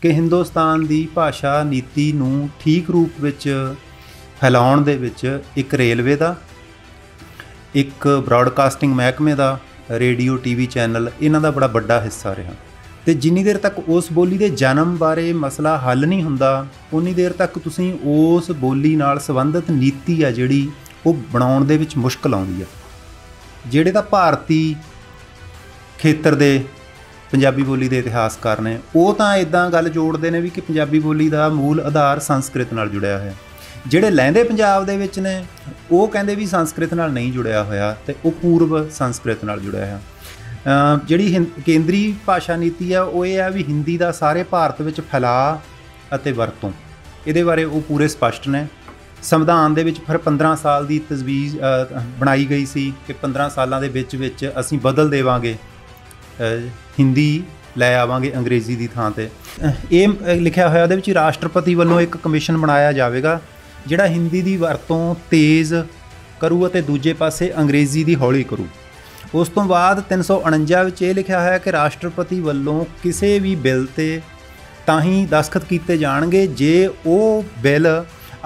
कि हिंदुस्तान की भाषा नीति नूं ठीक रूप विच फैलाउण दे विच एक रेलवे का, एक ब्रॉडकास्टिंग महकमे का, रेडियो टीवी चैनल इन्हां दा बड़ा वड्डा हिस्सा रहा। तो जिन्नी देर तक उस बोली के जन्म बारे मसला हल नहीं हुंदा उन्नी देर तक तुसीं उस बोली नाल संबंधित नीति आ जिहड़ी वो बनाउण दे विच मुश्किल आउंदी है। जिहड़े तां भारती खेतर दे पंजाबी बोली के इतिहासकार ने वो तां इदां गल जोड़ते हैं भी कि पंजाबी बोली का मूल आधार संस्कृत नाल जुड़िया है। जिहड़े लैंदे पंजाब दे विच ने वो कहंदे भी संस्कृत नाल नहीं जुड़िया होया ते वो पूर्व संस्कृत नाल जुड़िया है। जिहड़ी केंद्री भाषा नीति है वो ये है भी हिंदी का सारे भारत में फैलाव अते वरतों ये बारे वो पूरे स्पष्ट ने। संविधान दे विच फिर 15 साल की तजवीज़ बनाई गई सी कि 15 सालों के विच असीं बदल देवांगे, हिंदी लै आवांगे अंग्रेज़ी की थां ते। ये लिखिया होया उहदे विच राष्ट्रपति वालों एक कमीशन बनाया जाएगा जिहड़ा हिंदी की वरतों तेज़ करू अते दूजे पासे अंग्रेज़ी की हौली करू। उस तो बाद 349 विच ये लिखिया है कि राष्ट्रपति वालों किसी भी बिल ते तां ही दस्तखत किए जाणगे जे वो बिल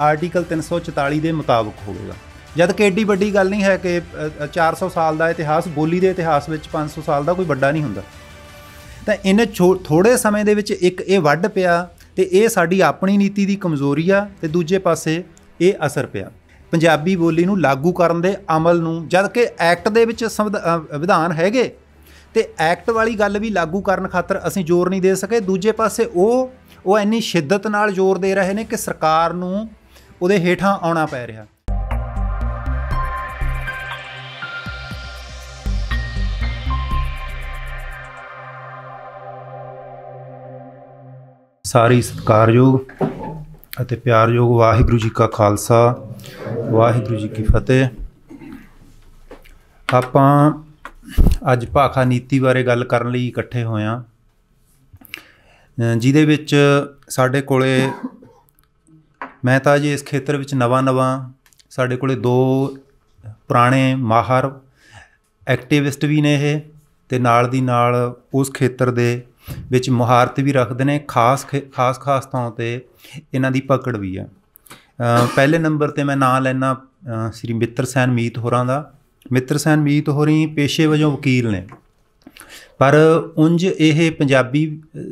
आर्टिकल 344 के मुताबिक होगा। जद कि एड्डी वड्डी गल नहीं है कि 400 साल का इतिहास बोली के इतिहास में 500 साल का कोई बड़ा नहीं हुंदा। तो इन्हें थोड़े समय दे विच एक ये वड्ड पिया ते ये साडी अपनी नीति की कमज़ोरी आ ते दूजे पासे ये असर पिया पंजाबी बोली नूं लागू करन दे अमल नूं। जद कि एक्ट दे विच विधान हैगे ते एक्ट वाली गल भी लागू करन खातर असीं जोर नहीं दे सके। दूजे पासे वो इन्नी शिद्दत नाल जोर दे रहे ने कि सरकार नूं उहदे हेठां आउणा पै रिहा। सारी सत्कारयोग ਅਤੇ ਪਿਆਰਯੋਗ ਵਾਹਿਗੁਰੂ ਜੀ ਕਾ ਖਾਲਸਾ ਵਾਹਿਗੁਰੂ ਜੀ ਕੀ ਫਤਿਹ। ਆਪਾਂ ਅੱਜ ਭਾਖਾ ਨੀਤੀ ਬਾਰੇ ਗੱਲ ਕਰਨ ਲਈ ਇਕੱਠੇ ਹੋਏ ਹਾਂ, ਜਿਹਦੇ ਵਿੱਚ ਸਾਡੇ ਕੋਲੇ ਮੈਂ ਤਾਂ ਜੀ ਇਸ ਖੇਤਰ ਵਿੱਚ ਨਵਾਂ ਸਾਡੇ ਕੋਲੇ 2 ਪੁਰਾਣੇ ਮਾਹਰ ਐਕਟਿਵਿਸਟ ਵੀ ਨੇ ਇਹ ਤੇ ਨਾਲ ਦੀ ਨਾਲ ਉਸ ਖੇਤਰ ਦੇ ਵਿੱਚ ਮੁਹਾਰਤ ਵੀ ਰੱਖਦੇ ਨੇ। ਖਾਸ ਥਾਂ 'ਤੇ ਇਹਨਾਂ ਦੀ ਪਕੜ ਵੀ ਆ। ਪਹਿਲੇ ਨੰਬਰ 'ਤੇ ਮੈਂ ਨਾਂ ਲੈਣਾ ਸ਼੍ਰੀ ਮਿੱਤਰ ਸੈਨ ਮੀਤ ਹੋਰਾਂ ਦਾ। ਮਿੱਤਰ ਸੈਨ ਮੀਤ ਹੋਰੀ ਪੇਸ਼ੇ ਵਜੋਂ ਵਕੀਲ ਨੇ, ਪਰ ਉਂਝ ਇਹ ਪੰਜਾਬੀ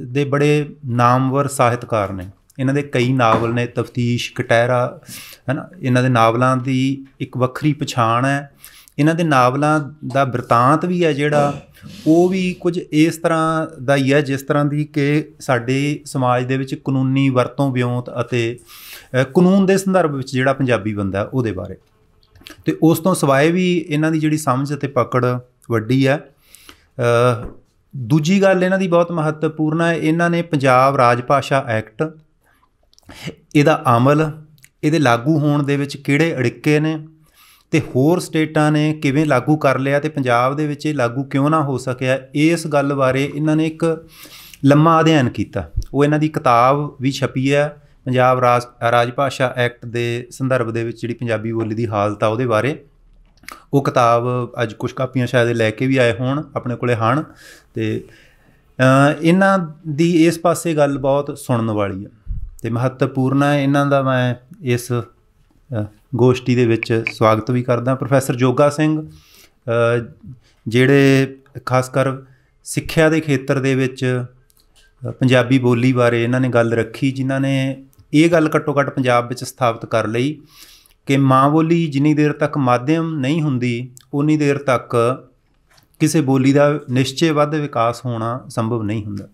ਦੇ ਬੜੇ ਨਾਮਵਰ ਸਾਹਿਤਕਾਰ ਨੇ। ਇਹਨਾਂ ਦੇ ਕਈ ਨਾਵਲ ਨੇ, ਤਫਤੀਸ਼, ਕਟਹਿਰਾ ਹੈ ਨਾ, ਇਹਨਾਂ ਦੇ ਨਾਵਲਾਂ ਦੀ ਇੱਕ ਵੱਖਰੀ ਪਛਾਣ ਹੈ। ਇਹਨਾਂ ਦੇ ਨਾਵਲਾਂ ਦਾ ਬਿਰਤਾਂਤ ਵੀ ਹੈ ਜਿਹੜਾ ਉਹ ਵੀ ਕੁਝ ਇਸ ਤਰ੍ਹਾਂ ਦਾ ਹੀ ਹੈ ਜਿਸ ਤਰ੍ਹਾਂ ਦੀ ਕਿ ਸਾਡੇ ਸਮਾਜ ਦੇ ਵਿੱਚ ਕਾਨੂੰਨੀ ਵਰਤੋਂ ਵਿਉਂਤ ਅਤੇ ਕਾਨੂੰਨ ਦੇ ਸੰਦਰਭ ਵਿੱਚ ਜਿਹੜਾ ਪੰਜਾਬੀ ਬੰਦਾ ਉਹਦੇ ਬਾਰੇ। ਅਤੇ ਉਸ ਤੋਂ ਸਿਵਾਏ ਵੀ ਇਹਨਾਂ ਦੀ ਜਿਹੜੀ ਸਮਝ ਅਤੇ ਪਕੜ ਵੱਡੀ ਹੈ। ਦੂਜੀ ਗੱਲ ਇਹਨਾਂ ਦੀ ਬਹੁਤ ਮਹੱਤਵਪੂਰਨ ਹੈ, ਇਹਨਾਂ ਨੇ ਪੰਜਾਬ ਰਾਜ ਭਾਸ਼ਾ ਐਕਟ, ਇਹਦਾ ਅਮਲ, ਇਹਦੇ ਲਾਗੂ ਹੋਣ ਦੇ ਵਿੱਚ ਕਿਹੜੇ ਅੜਿੱਕੇ ਨੇ ਤੇ ਹੋਰ ਸਟੇਟਾਂ ਨੇ ਕਿਵੇਂ ਲਾਗੂ ਕਰ ਲਿਆ ਤੇ ਪੰਜਾਬ ਦੇ ਵਿੱਚ ਇਹ ਲਾਗੂ ਕਿਉਂ ਨਾ ਹੋ ਸਕਿਆ, ਇਸ ਗੱਲ ਬਾਰੇ ਇਹਨਾਂ ਨੇ ਇੱਕ ਲੰਮਾ ਅਧਿਐਨ ਕੀਤਾ। ਉਹ ਇਹਨਾਂ ਦੀ ਕਿਤਾਬ ਵੀ ਛਪੀ ਹੈ ਪੰਜਾਬ ਰਾਜ ਭਾਸ਼ਾ ਐਕਟ ਦੇ ਸੰਦਰਭ ਦੇ ਵਿੱਚ ਜਿਹੜੀ ਪੰਜਾਬੀ ਬੋਲੀ ਦੀ ਹਾਲਤ ਆ ਉਹਦੇ ਬਾਰੇ। ਉਹ ਕਿਤਾਬ ਅੱਜ ਕੁਛ ਕਾਪੀਆਂ ਸ਼ਾਇਦ ਲੈ ਕੇ ਵੀ ਆਏ ਹੋਣ, ਆਪਣੇ ਕੋਲੇ ਹਨ। ਅਤੇ ਇਹਨਾਂ ਦੀ ਇਸ ਪਾਸੇ ਗੱਲ ਬਹੁਤ ਸੁਣਨ ਵਾਲੀ ਹੈ ਅਤੇ ਮਹੱਤਵਪੂਰਨ ਹੈ। ਇਹਨਾਂ ਦਾ ਮੈਂ ਇਸ ਗੋਸ਼ਟੀ ਦੇ ਵਿੱਚ ਸਵਾਗਤ ਵੀ ਕਰਦਾ। ਪ੍ਰੋਫੈਸਰ ਜੋਗਾ ਸਿੰਘ ਜਿਹੜੇ ਖਾਸ ਕਰ ਸਿੱਖਿਆ ਦੇ ਖੇਤਰ ਦੇ ਵਿੱਚ ਪੰਜਾਬੀ ਬੋਲੀ ਬਾਰੇ ਇਹਨਾਂ ਨੇ ਗੱਲ ਰੱਖੀ, ਜਿਨ੍ਹਾਂ ਨੇ ਇਹ ਗੱਲ ਘੱਟੋ ਘੱਟ ਪੰਜਾਬ ਵਿੱਚ ਸਥਾਪਿਤ ਕਰ ਲਈ ਕਿ ਮਾਂ ਬੋਲੀ ਜਿੰਨੀ ਦੇਰ ਤੱਕ ਮਾਧਿਅਮ ਨਹੀਂ ਹੁੰਦੀ ਉਨੀ ਦੇਰ ਤੱਕ ਕਿਸੇ ਬੋਲੀ ਦਾ ਨਿਸ਼ਚੇ ਵੱਧ ਵਿਕਾਸ ਹੋਣਾ ਸੰਭਵ ਨਹੀਂ ਹੁੰਦਾ।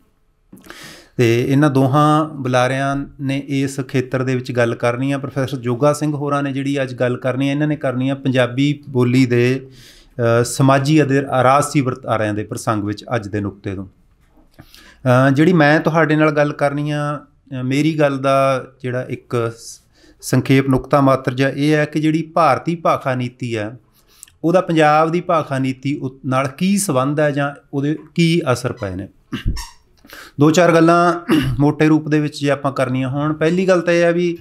ਅਤੇ ਇਹਨਾਂ ਦੋਹਾਂ ਬੁਲਾਰਿਆਂ ਨੇ ਇਸ ਖੇਤਰ ਦੇ ਵਿੱਚ ਗੱਲ ਕਰਨੀ ਆ। ਪ੍ਰੋਫੈਸਰ ਜੋਗਾ ਸਿੰਘ ਹੋਰਾਂ ਨੇ ਜਿਹੜੀ ਅੱਜ ਗੱਲ ਕਰਨੀ ਆ, ਇਹਨਾਂ ਨੇ ਕਰਨੀ ਆ ਪੰਜਾਬੀ ਬੋਲੀ ਦੇ ਸਮਾਜੀ ਅਤੇ ਰਾਜਸੀ ਵਰਤਾਰਿਆਂ ਦੇ ਪ੍ਰਸੰਗ ਵਿੱਚ ਅੱਜ ਦੇ ਨੁਕਤੇ ਤੋਂ। ਜਿਹੜੀ ਮੈਂ ਤੁਹਾਡੇ ਨਾਲ ਗੱਲ ਕਰਨੀ ਆ, ਮੇਰੀ ਗੱਲ ਦਾ ਜਿਹੜਾ ਇੱਕ ਸੰਖੇਪ ਨੁਕਤਾ ਮਾਤਰ ਜਿਹਾ ਇਹ ਹੈ ਕਿ ਜਿਹੜੀ ਭਾਰਤੀ ਭਾਖਾ ਨੀਤੀ ਹੈ ਉਹਦਾ ਪੰਜਾਬ ਦੀ ਭਾਖਾ ਨੀਤੀ ਨਾਲ ਕੀ ਸੰਬੰਧ ਹੈ ਜਾਂ ਉਹਦੇ ਕੀ ਅਸਰ ਪਏ ਨੇ। 2-4 ਗੱਲਾਂ ਮੋਟੇ ਰੂਪ ਦੇ ਵਿੱਚ ਜੇ ਆਪਾਂ ਕਰਨੀਆਂ ਹੋਣ, ਪਹਿਲੀ ਗੱਲ ਤਾਂ ਇਹ ਹੈ ਵੀ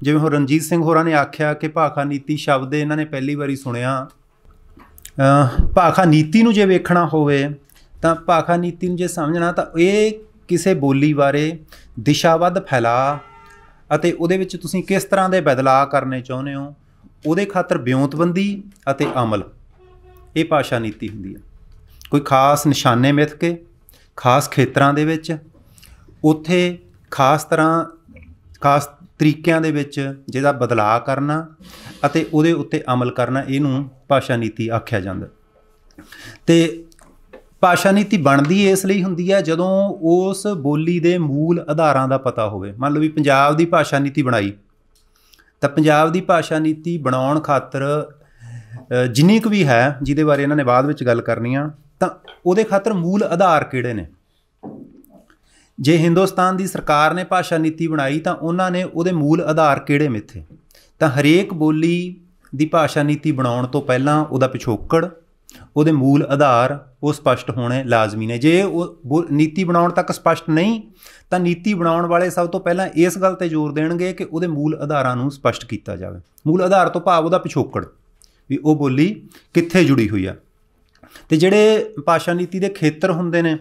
ਜਿਵੇਂ ਹੁਣ ਰਣਜੀਤ ਸਿੰਘ ਹੋਰਾਂ ਨੇ ਆਖਿਆ ਕਿ ਭਾਖਾ ਨੀਤੀ ਸ਼ਬਦ ਇਹਨਾਂ ਨੇ ਪਹਿਲੀ ਵਾਰੀ ਸੁਣਿਆ। ਭਾਖਾ ਨੀਤੀ ਨੂੰ ਜੇ ਵੇਖਣਾ ਹੋਵੇ ਤਾਂ ਭਾਖਾ ਨੀਤੀ ਨੂੰ ਜੇ ਸਮਝਣਾ ਤਾਂ ਇਹ ਕਿਸੇ ਬੋਲੀ ਬਾਰੇ ਦਿਸ਼ਾਬੱਧ ਫੈਲਾਅ ਅਤੇ ਉਹਦੇ ਵਿੱਚ ਤੁਸੀਂ ਕਿਸ ਤਰ੍ਹਾਂ ਦੇ ਬਦਲਾਅ ਕਰਨੇ ਚਾਹੁੰਦੇ ਹੋ, ਉਹਦੇ ਖਾਤਰ ਵਿਉਂਤਬੰਦੀ ਅਤੇ ਅਮਲ, ਇਹ ਭਾਸ਼ਾ ਨੀਤੀ ਹੁੰਦੀ ਹੈ। ਕੋਈ ਖਾਸ ਨਿਸ਼ਾਨੇ ਮਿੱਥ ਕੇ ਖਾਸ ਖੇਤਰਾਂ ਦੇ ਵਿੱਚ ਉੱਥੇ ਖਾਸ ਤਰੀਕਿਆਂ ਦੇ ਵਿੱਚ ਜਿਹਦਾ ਬਦਲਾਅ ਕਰਨਾ ਅਤੇ ਉਹਦੇ ਉੱਤੇ ਅਮਲ ਕਰਨਾ, ਇਹਨੂੰ ਭਾਸ਼ਾ ਨੀਤੀ ਆਖਿਆ ਜਾਂਦਾ। ਅਤੇ ਭਾਸ਼ਾ ਨੀਤੀ ਬਣਦੀ ਇਸ ਲਈ ਹੁੰਦੀ ਹੈ ਜਦੋਂ ਉਸ ਬੋਲੀ ਦੇ ਮੂਲ ਆਧਾਰਾਂ ਦਾ ਪਤਾ ਹੋਵੇ। ਮੰਨ ਲਓ ਵੀ ਪੰਜਾਬ ਦੀ ਭਾਸ਼ਾ ਨੀਤੀ ਬਣਾਈ, ਤਾਂ ਪੰਜਾਬ ਦੀ ਭਾਸ਼ਾ ਨੀਤੀ ਬਣਾਉਣ ਖਾਤਰ ਜਿੰਨੀ ਕੁ ਵੀ ਹੈ, ਜਿਹਦੇ ਬਾਰੇ ਇਹਨਾਂ ਨੇ ਬਾਅਦ ਵਿੱਚ ਗੱਲ ਕਰਨੀ ਆ, ਤਾਂ ਉਹਦੇ ਖਾਤਰ ਮੂਲ ਆਧਾਰ ਕਿਹੜੇ ਨੇ। ਜੇ ਹਿੰਦੁਸਤਾਨ ਦੀ ਸਰਕਾਰ ਨੇ ਭਾਸ਼ਾ ਨੀਤੀ ਬਣਾਈ ਤਾਂ ਉਹਨਾਂ ਨੇ ਉਹਦੇ ਮੂਲ ਆਧਾਰ ਕਿਹੜੇ ਮਿੱਥੇ, ਤਾਂ ਹਰੇਕ ਬੋਲੀ ਦੀ ਭਾਸ਼ਾ ਨੀਤੀ ਬਣਾਉਣ ਤੋਂ ਪਹਿਲਾਂ ਉਹਦਾ ਪਿਛੋਕੜ, ਉਹਦੇ ਮੂਲ ਆਧਾਰ ਉਹ ਸਪਸ਼ਟ ਹੋਣੇ ਲਾਜ਼ਮੀ ਨੇ। ਜੇ ਉਹ ਨੀਤੀ ਬਣਾਉਣ ਤੱਕ ਸਪਸ਼ਟ ਨਹੀਂ ਤਾਂ ਨੀਤੀ ਬਣਾਉਣ ਵਾਲੇ ਸਭ ਤੋਂ ਪਹਿਲਾਂ ਇਸ ਗੱਲ 'ਤੇ ਜ਼ੋਰ ਦੇਣਗੇ ਕਿ ਉਹਦੇ ਮੂਲ ਆਧਾਰਾਂ ਨੂੰ ਸਪਸ਼ਟ ਕੀਤਾ ਜਾਵੇ। ਮੂਲ ਆਧਾਰ ਤੋਂ ਭਾਵ ਉਹਦਾ ਪਿਛੋਕੜ, ਵੀ ਉਹ ਬੋਲੀ ਕਿੱਥੇ ਜੁੜੀ ਹੋਈ ਆ। ਅਤੇ ਜਿਹੜੇ ਭਾਸ਼ਾ ਨੀਤੀ ਦੇ ਖੇਤਰ ਹੁੰਦੇ ਨੇ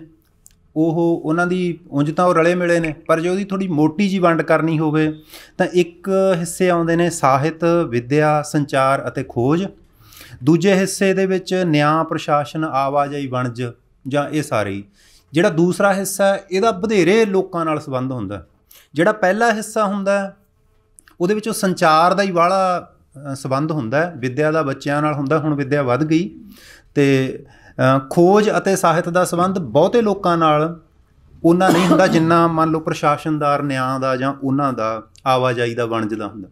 ਉਹਨਾਂ ਦੀ ਉਂਝ ਤਾਂ ਉਹ ਰਲੇ ਮਿਲੇ ਨੇ, ਪਰ ਜੇ ਉਹਦੀ ਥੋੜ੍ਹੀ ਮੋਟੀ ਜਿਹੀ ਵੰਡ ਕਰਨੀ ਹੋਵੇ ਤਾਂ ਇੱਕ ਹਿੱਸੇ ਆਉਂਦੇ ਨੇ ਸਾਹਿਤ, ਵਿੱਦਿਆ, ਸੰਚਾਰ ਅਤੇ ਖੋਜ। ਦੂਜੇ ਹਿੱਸੇ ਦੇ ਵਿੱਚ ਨਿਆਂ, ਪ੍ਰਸ਼ਾਸਨ, ਆਵਾਜਾਈ, ਵਣਜ ਜਾਂ ਇਹ ਸਾਰੇ ਹੀ। ਜਿਹੜਾ ਦੂਸਰਾ ਹਿੱਸਾ ਇਹਦਾ ਵਧੇਰੇ ਲੋਕਾਂ ਨਾਲ ਸੰਬੰਧ ਹੁੰਦਾ। ਜਿਹੜਾ ਪਹਿਲਾ ਹਿੱਸਾ ਹੁੰਦਾ ਉਹਦੇ ਵਿੱਚ ਉਹ ਸੰਚਾਰ ਦਾ ਹੀ ਵਾਹਲਾ ਸੰਬੰਧ ਹੁੰਦਾ, ਵਿੱਦਿਆ ਦਾ ਬੱਚਿਆਂ ਨਾਲ ਹੁੰਦਾ, ਹੁਣ ਵਿੱਦਿਆ ਵੱਧ ਗਈ। ਅਤੇ ਖੋਜ ਅਤੇ ਸਾਹਿਤ ਦਾ ਸੰਬੰਧ ਬਹੁਤੇ ਲੋਕਾਂ ਨਾਲ ਉਹਨਾਂ ਨਹੀਂ ਹੁੰਦਾ ਜਿੰਨਾ ਮੰਨ ਲਓ ਪ੍ਰਸ਼ਾਸਨਦਾਰ, ਨਿਆਂ ਦਾ ਜਾਂ ਉਹਨਾਂ ਦਾ ਆਵਾਜਾਈ ਦਾ, ਵਣਜ ਦਾ ਹੁੰਦਾ।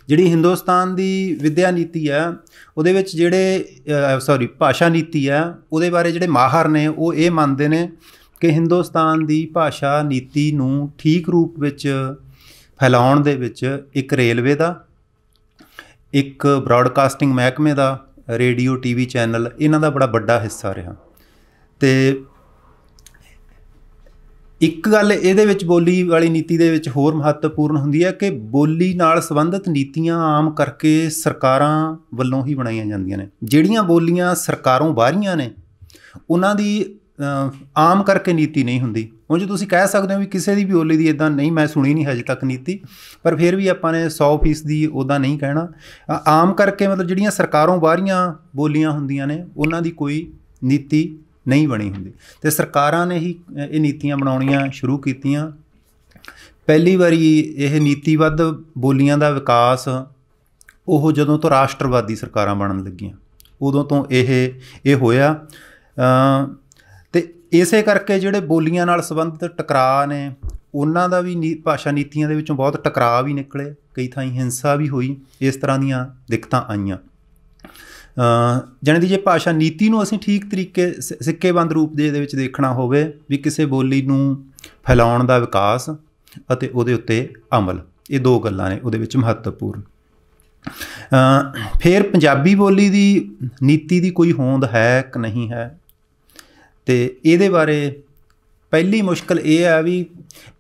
ਜਿਹੜੀ ਹਿੰਦੁਸਤਾਨ ਦੀ ਵਿੱਦਿਆ ਨੀਤੀ ਹੈ ਉਹਦੇ ਵਿੱਚ ਭਾਸ਼ਾ ਨੀਤੀ ਹੈ, ਉਹਦੇ ਬਾਰੇ ਜਿਹੜੇ ਮਾਹਰ ਨੇ ਉਹ ਇਹ ਮੰਨਦੇ ਨੇ ਕਿ ਹਿੰਦੁਸਤਾਨ ਦੀ ਭਾਸ਼ਾ ਨੀਤੀ ਨੂੰ ਠੀਕ ਰੂਪ ਵਿੱਚ ਫੈਲਾਉਣ ਦੇ ਵਿੱਚ ਇੱਕ ਰੇਲਵੇ ਦਾ, ਇੱਕ ਬ੍ਰੌਡਕਾਸਟਿੰਗ ਮਹਿਕਮੇ ਦਾ, ਰੇਡੀਓ TV ਚੈਨਲ, ਇਹਨਾਂ ਦਾ ਬੜਾ ਵੱਡਾ ਹਿੱਸਾ ਰਿਹਾ। ਅਤੇ ਇੱਕ ਗੱਲ ਇਹਦੇ ਵਿੱਚ ਬੋਲੀ ਵਾਲੀ ਨੀਤੀ ਦੇ ਵਿੱਚ ਹੋਰ ਮਹੱਤਵਪੂਰਨ ਹੁੰਦੀ ਹੈ ਕਿ ਬੋਲੀ ਨਾਲ ਸੰਬੰਧਿਤ ਨੀਤੀਆਂ ਆਮ ਕਰਕੇ ਸਰਕਾਰਾਂ ਵੱਲੋਂ ਹੀ ਬਣਾਈਆਂ ਜਾਂਦੀਆਂ ਨੇ। ਜਿਹੜੀਆਂ ਬੋਲੀਆਂ ਸਰਕਾਰੋਂ ਬਾਹਰੀਆਂ ਨੇ ਉਹਨਾਂ ਦੀ ਆਮ ਕਰਕੇ ਨੀਤੀ ਨਹੀਂ ਹੁੰਦੀ। ਉਂਝ ਤੁਸੀਂ ਕਹਿ ਸਕਦੇ ਹੋ ਵੀ ਕਿਸੇ ਦੀ ਵੀ ਬੋਲੀ ਦੀ ਇੱਦਾਂ ਨਹੀਂ, ਮੈਂ ਸੁਣੀ ਨਹੀਂ ਹਜੇ ਤੱਕ ਨੀਤੀ, ਪਰ ਫਿਰ ਵੀ ਆਪਾਂ ਨੇ 100% ਦੀ ਉੱਦਾਂ ਨਹੀਂ ਕਹਿਣਾ। ਆਮ ਕਰਕੇ ਮਤਲਬ ਜਿਹੜੀਆਂ ਸਰਕਾਰੋਂ ਬਾਹਰੀਆਂ ਬੋਲੀਆਂ ਹੁੰਦੀਆਂ ਨੇ ਉਹਨਾਂ ਦੀ ਕੋਈ ਨੀਤੀ ਨਹੀਂ ਬਣੀ ਹੁੰਦੀ, ਅਤੇ ਸਰਕਾਰਾਂ ਨੇ ਹੀ ਇਹ ਨੀਤੀਆਂ ਬਣਾਉਣੀਆਂ ਸ਼ੁਰੂ ਕੀਤੀਆਂ। ਪਹਿਲੀ ਵਾਰੀ ਇਹ ਨੀਤੀਬੱਧ ਬੋਲੀਆਂ ਦਾ ਵਿਕਾਸ ਉਹ ਜਦੋਂ ਤੋਂ ਰਾਸ਼ਟਰਵਾਦੀ ਸਰਕਾਰਾਂ ਬਣਨ ਲੱਗੀਆਂ ਉਦੋਂ ਤੋਂ ਇਹ ਹੋਇਆ। ਅਤੇ ਇਸੇ ਕਰਕੇ ਜਿਹੜੇ ਬੋਲੀਆਂ ਨਾਲ ਸੰਬੰਧਿਤ ਟਕਰਾਅ ਨੇ ਉਹਨਾਂ ਦਾ ਵੀ ਭਾਸ਼ਾ ਨੀਤੀਆਂ ਦੇ ਵਿੱਚੋਂ ਬਹੁਤ ਟਕਰਾਅ ਵੀ ਨਿਕਲੇ, ਕਈ ਥਾਈਂ ਹਿੰਸਾ ਵੀ ਹੋਈ, ਇਸ ਤਰ੍ਹਾਂ ਦੀਆਂ ਦਿੱਕਤਾਂ ਆਈਆਂ। ਜਾਣੀ ਦੀ ਜੇ ਭਾਸ਼ਾ ਨੀਤੀ ਨੂੰ ਅਸੀਂ ਠੀਕ ਤਰੀਕੇ ਸਿੱਕੇਬੰਦ ਰੂਪ ਦੇ ਵਿੱਚ ਦੇਖਣਾ ਹੋਵੇ ਵੀ ਕਿਸੇ ਬੋਲੀ ਨੂੰ ਫੈਲਾਉਣ ਦਾ ਵਿਕਾਸ ਅਤੇ ਉਹਦੇ ਉੱਤੇ ਅਮਲ, ਇਹ ਦੋ ਗੱਲਾਂ ਨੇ ਉਹਦੇ ਵਿੱਚ ਮਹੱਤਵਪੂਰਨ। ਫਿਰ ਪੰਜਾਬੀ ਬੋਲੀ ਦੀ ਨੀਤੀ ਦੀ ਕੋਈ ਹੋਂਦ ਹੈ ਕਿ ਨਹੀਂ ਹੈ, ਅਤੇ ਇਹਦੇ ਬਾਰੇ ਪਹਿਲੀ ਮੁਸ਼ਕਿਲ ਇਹ ਹੈ ਵੀ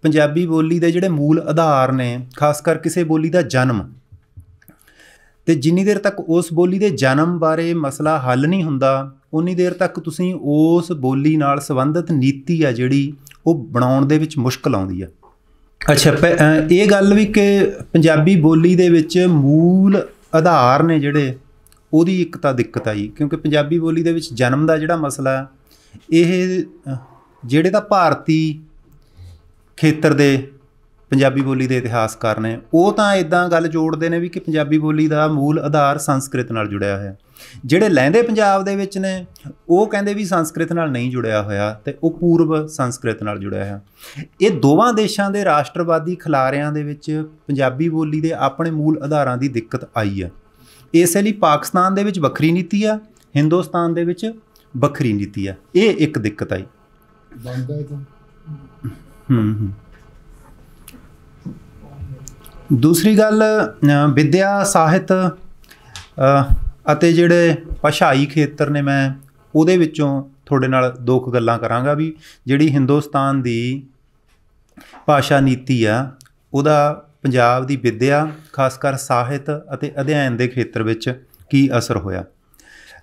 ਪੰਜਾਬੀ ਬੋਲੀ ਦੇ ਜਿਹੜੇ ਮੂਲ ਆਧਾਰ ਨੇ, ਖਾਸ ਕਰ ਕਿਸੇ ਬੋਲੀ ਦਾ ਜਨਮ, ਅਤੇ ਜਿੰਨੀ ਦੇਰ ਤੱਕ ਉਸ ਬੋਲੀ ਦੇ ਜਨਮ ਬਾਰੇ ਮਸਲਾ ਹੱਲ ਨਹੀਂ ਹੁੰਦਾ ਉਨੀ ਦੇਰ ਤੱਕ ਤੁਸੀਂ ਉਸ ਬੋਲੀ ਨਾਲ ਸੰਬੰਧਿਤ ਨੀਤੀ ਆ ਜਿਹੜੀ ਉਹ ਬਣਾਉਣ ਦੇ ਵਿੱਚ ਮੁਸ਼ਕਿਲ ਆਉਂਦੀ ਆ। ਅੱਛਾ, ਇਹ ਗੱਲ ਵੀ ਕਿ ਪੰਜਾਬੀ ਬੋਲੀ ਦੇ ਵਿੱਚ ਮੂਲ ਆਧਾਰ ਨੇ ਜਿਹੜੇ, ਉਹਦੀ ਇੱਕ ਤਾਂ ਦਿੱਕਤ ਆਈ ਕਿਉਂਕਿ ਪੰਜਾਬੀ ਬੋਲੀ ਦੇ ਵਿੱਚ ਜਨਮ ਦਾ ਜਿਹੜਾ ਮਸਲਾ ਇਹ ਜਿਹੜੇ ਤਾਂ ਭਾਰਤੀ ਖੇਤਰ ਦੇ ਪੰਜਾਬੀ ਬੋਲੀ ਦੇ ਇਤਿਹਾਸਕਾਰ ਨੇ ਉਹ ਤਾਂ ਇੱਦਾਂ ਗੱਲ ਜੋੜਦੇ ਨੇ ਵੀ ਕਿ ਪੰਜਾਬੀ ਬੋਲੀ ਦਾ ਮੂਲ ਆਧਾਰ ਸੰਸਕ੍ਰਿਤ ਨਾਲ ਜੁੜਿਆ ਹੋਇਆ। ਜਿਹੜੇ ਲਹਿੰਦੇ ਪੰਜਾਬ ਦੇ ਵਿੱਚ ਨੇ ਉਹ ਕਹਿੰਦੇ ਵੀ ਸੰਸਕ੍ਰਿਤ ਨਾਲ ਨਹੀਂ ਜੁੜਿਆ ਹੋਇਆ ਅਤੇ ਉਹ ਪੂਰਬ ਸੰਸਕ੍ਰਿਤ ਨਾਲ ਜੁੜਿਆ ਹੋਇਆ। ਇਹ ਦੋਵਾਂ ਦੇਸ਼ਾਂ ਦੇ ਰਾਸ਼ਟਰਵਾਦੀ ਖਿਲਾਰਿਆਂ ਦੇ ਵਿੱਚ ਪੰਜਾਬੀ ਬੋਲੀ ਦੇ ਆਪਣੇ ਮੂਲ ਆਧਾਰਾਂ ਦੀ ਦਿੱਕਤ ਆਈ ਆ। ਇਸੇ ਲਈ ਪਾਕਿਸਤਾਨ ਦੇ ਵਿੱਚ ਵੱਖਰੀ ਨੀਤੀ ਆ, ਹਿੰਦੁਸਤਾਨ ਦੇ ਵਿੱਚ ਵੱਖਰੀ ਨੀਤੀ ਆ, ਇਹ ਇੱਕ ਦਿੱਕਤ ਆਈ। ਦੂਸਰੀ ਗੱਲ, ਵਿੱਦਿਆ, ਸਾਹਿਤ ਅਤੇ ਜਿਹੜੇ ਭਾਸ਼ਾਈ ਖੇਤਰ ਨੇ, ਮੈਂ ਉਹਦੇ ਵਿੱਚੋਂ ਤੁਹਾਡੇ ਨਾਲ ਦੋ ਕੁ ਗੱਲਾਂ ਕਰਾਂਗਾ ਵੀ ਜਿਹੜੀ ਹਿੰਦੁਸਤਾਨ ਦੀ ਭਾਸ਼ਾ ਨੀਤੀ ਆ ਉਹਦਾ ਪੰਜਾਬ ਦੀ ਵਿੱਦਿਆ, ਖਾਸ ਕਰ ਸਾਹਿਤ ਅਤੇ ਅਧਿਐਨ ਦੇ ਖੇਤਰ ਵਿੱਚ ਕੀ ਅਸਰ ਹੋਇਆ।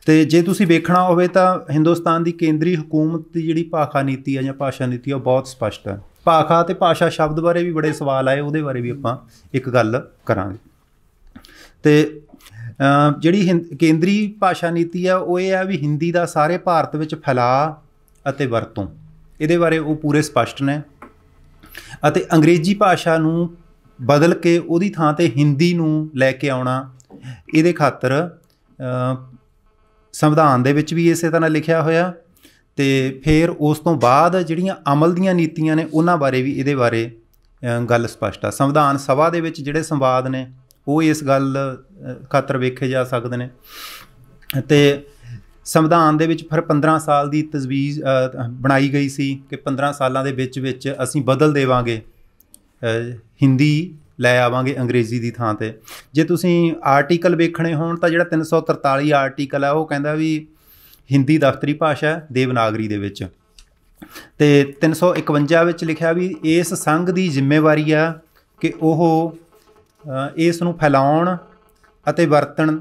ਤੇ ਜੇ ਤੁਸੀਂ ਵੇਖਣਾ ਹੋਵੇ ਤਾਂ ਹਿੰਦੁਸਤਾਨ ਦੀ ਕੇਂਦਰੀ ਹਕੂਮਤ ਦੀ ਜਿਹੜੀ ਭਾਸ਼ਾ ਨੀਤੀ ਹੈ ਜਾਂ ਭਾਸ਼ਾ ਨੀਤੀ ਉਹ ਬਹੁਤ ਸਪਸ਼ਟ ਹੈ। ਭਾਸ਼ਾ ਅਤੇ ਭਾਸ਼ਾ ਸ਼ਬਦ ਬਾਰੇ ਵੀ ਬੜੇ ਸਵਾਲ ਆਏ, ਉਹਦੇ ਬਾਰੇ ਵੀ ਆਪਾਂ ਇੱਕ ਗੱਲ ਕਰਾਂਗੇ। ਤੇ ਜਿਹੜੀ ਕੇਂਦਰੀ ਭਾਸ਼ਾ ਨੀਤੀ ਆ ਉਹ ਇਹ ਆ ਵੀ ਹਿੰਦੀ ਦਾ ਸਾਰੇ ਭਾਰਤ ਵਿੱਚ ਫੈਲਾਅ ਅਤੇ ਵਰਤੋਂ, ਇਹਦੇ ਬਾਰੇ ਉਹ ਪੂਰੇ ਸਪਸ਼ਟ ਨੇ। ਅਤੇ ਅੰਗਰੇਜ਼ੀ ਭਾਸ਼ਾ ਨੂੰ ਬਦਲ ਕੇ ਉਹਦੀ ਥਾਂ 'ਤੇ ਹਿੰਦੀ ਨੂੰ ਲੈ ਕੇ ਆਉਣਾ, ਇਹਦੇ ਖਾਤਰ ਸੰਵਿਧਾਨ ਦੇ ਵਿੱਚ ਵੀ ਇਸੇ ਤਰ੍ਹਾਂ ਲਿਖਿਆ ਹੋਇਆ। ਅਤੇ ਫਿਰ ਉਸ ਤੋਂ ਬਾਅਦ ਜਿਹੜੀਆਂ ਅਮਲ ਦੀਆਂ ਨੀਤੀਆਂ ਨੇ ਉਹਨਾਂ ਬਾਰੇ ਵੀ ਇਹਦੇ ਬਾਰੇ ਗੱਲ ਸਪਸ਼ਟ ਆ। ਸੰਵਿਧਾਨ ਸਭਾ ਦੇ ਵਿੱਚ ਜਿਹੜੇ ਸੰਵਾਦ ਨੇ ਉਹ ਇਸ ਗੱਲ ਖਾਤਰ ਵੇਖੇ ਜਾ ਸਕਦੇ ਨੇ। ਅਤੇ ਸੰਵਿਧਾਨ ਦੇ ਵਿੱਚ ਫਿਰ 15 ਸਾਲ ਦੀ ਤਜਵੀਜ਼ ਬਣਾਈ ਗਈ ਸੀ ਕਿ 15 ਸਾਲਾਂ ਦੇ ਵਿੱਚ ਅਸੀਂ ਬਦਲ ਦੇਵਾਂਗੇ, ਹਿੰਦੀ ਲੈ ਆਵਾਂਗੇ ਅੰਗਰੇਜ਼ੀ ਦੀ ਥਾਂ 'ਤੇ। ਜੇ ਤੁਸੀਂ ਆਰਟੀਕਲ ਵੇਖਣੇ ਹੋਣ ਤਾਂ ਜਿਹੜਾ 343 ਆਰਟੀਕਲ ਹੈ ਉਹ ਕਹਿੰਦਾ ਵੀ ਹਿੰਦੀ ਦਫ਼ਤਰੀ ਭਾਸ਼ਾ ਹੈ ਦੇਵਨਾਗਰੀ ਦੇ ਵਿੱਚ। ਅਤੇ 351 ਵਿੱਚ ਲਿਖਿਆ ਵੀ ਇਸ ਸੰਘ ਦੀ ਜ਼ਿੰਮੇਵਾਰੀ ਆ ਕਿ ਉਹ ਇਸ ਨੂੰ ਫੈਲਾਉਣ ਅਤੇ ਵਰਤਣ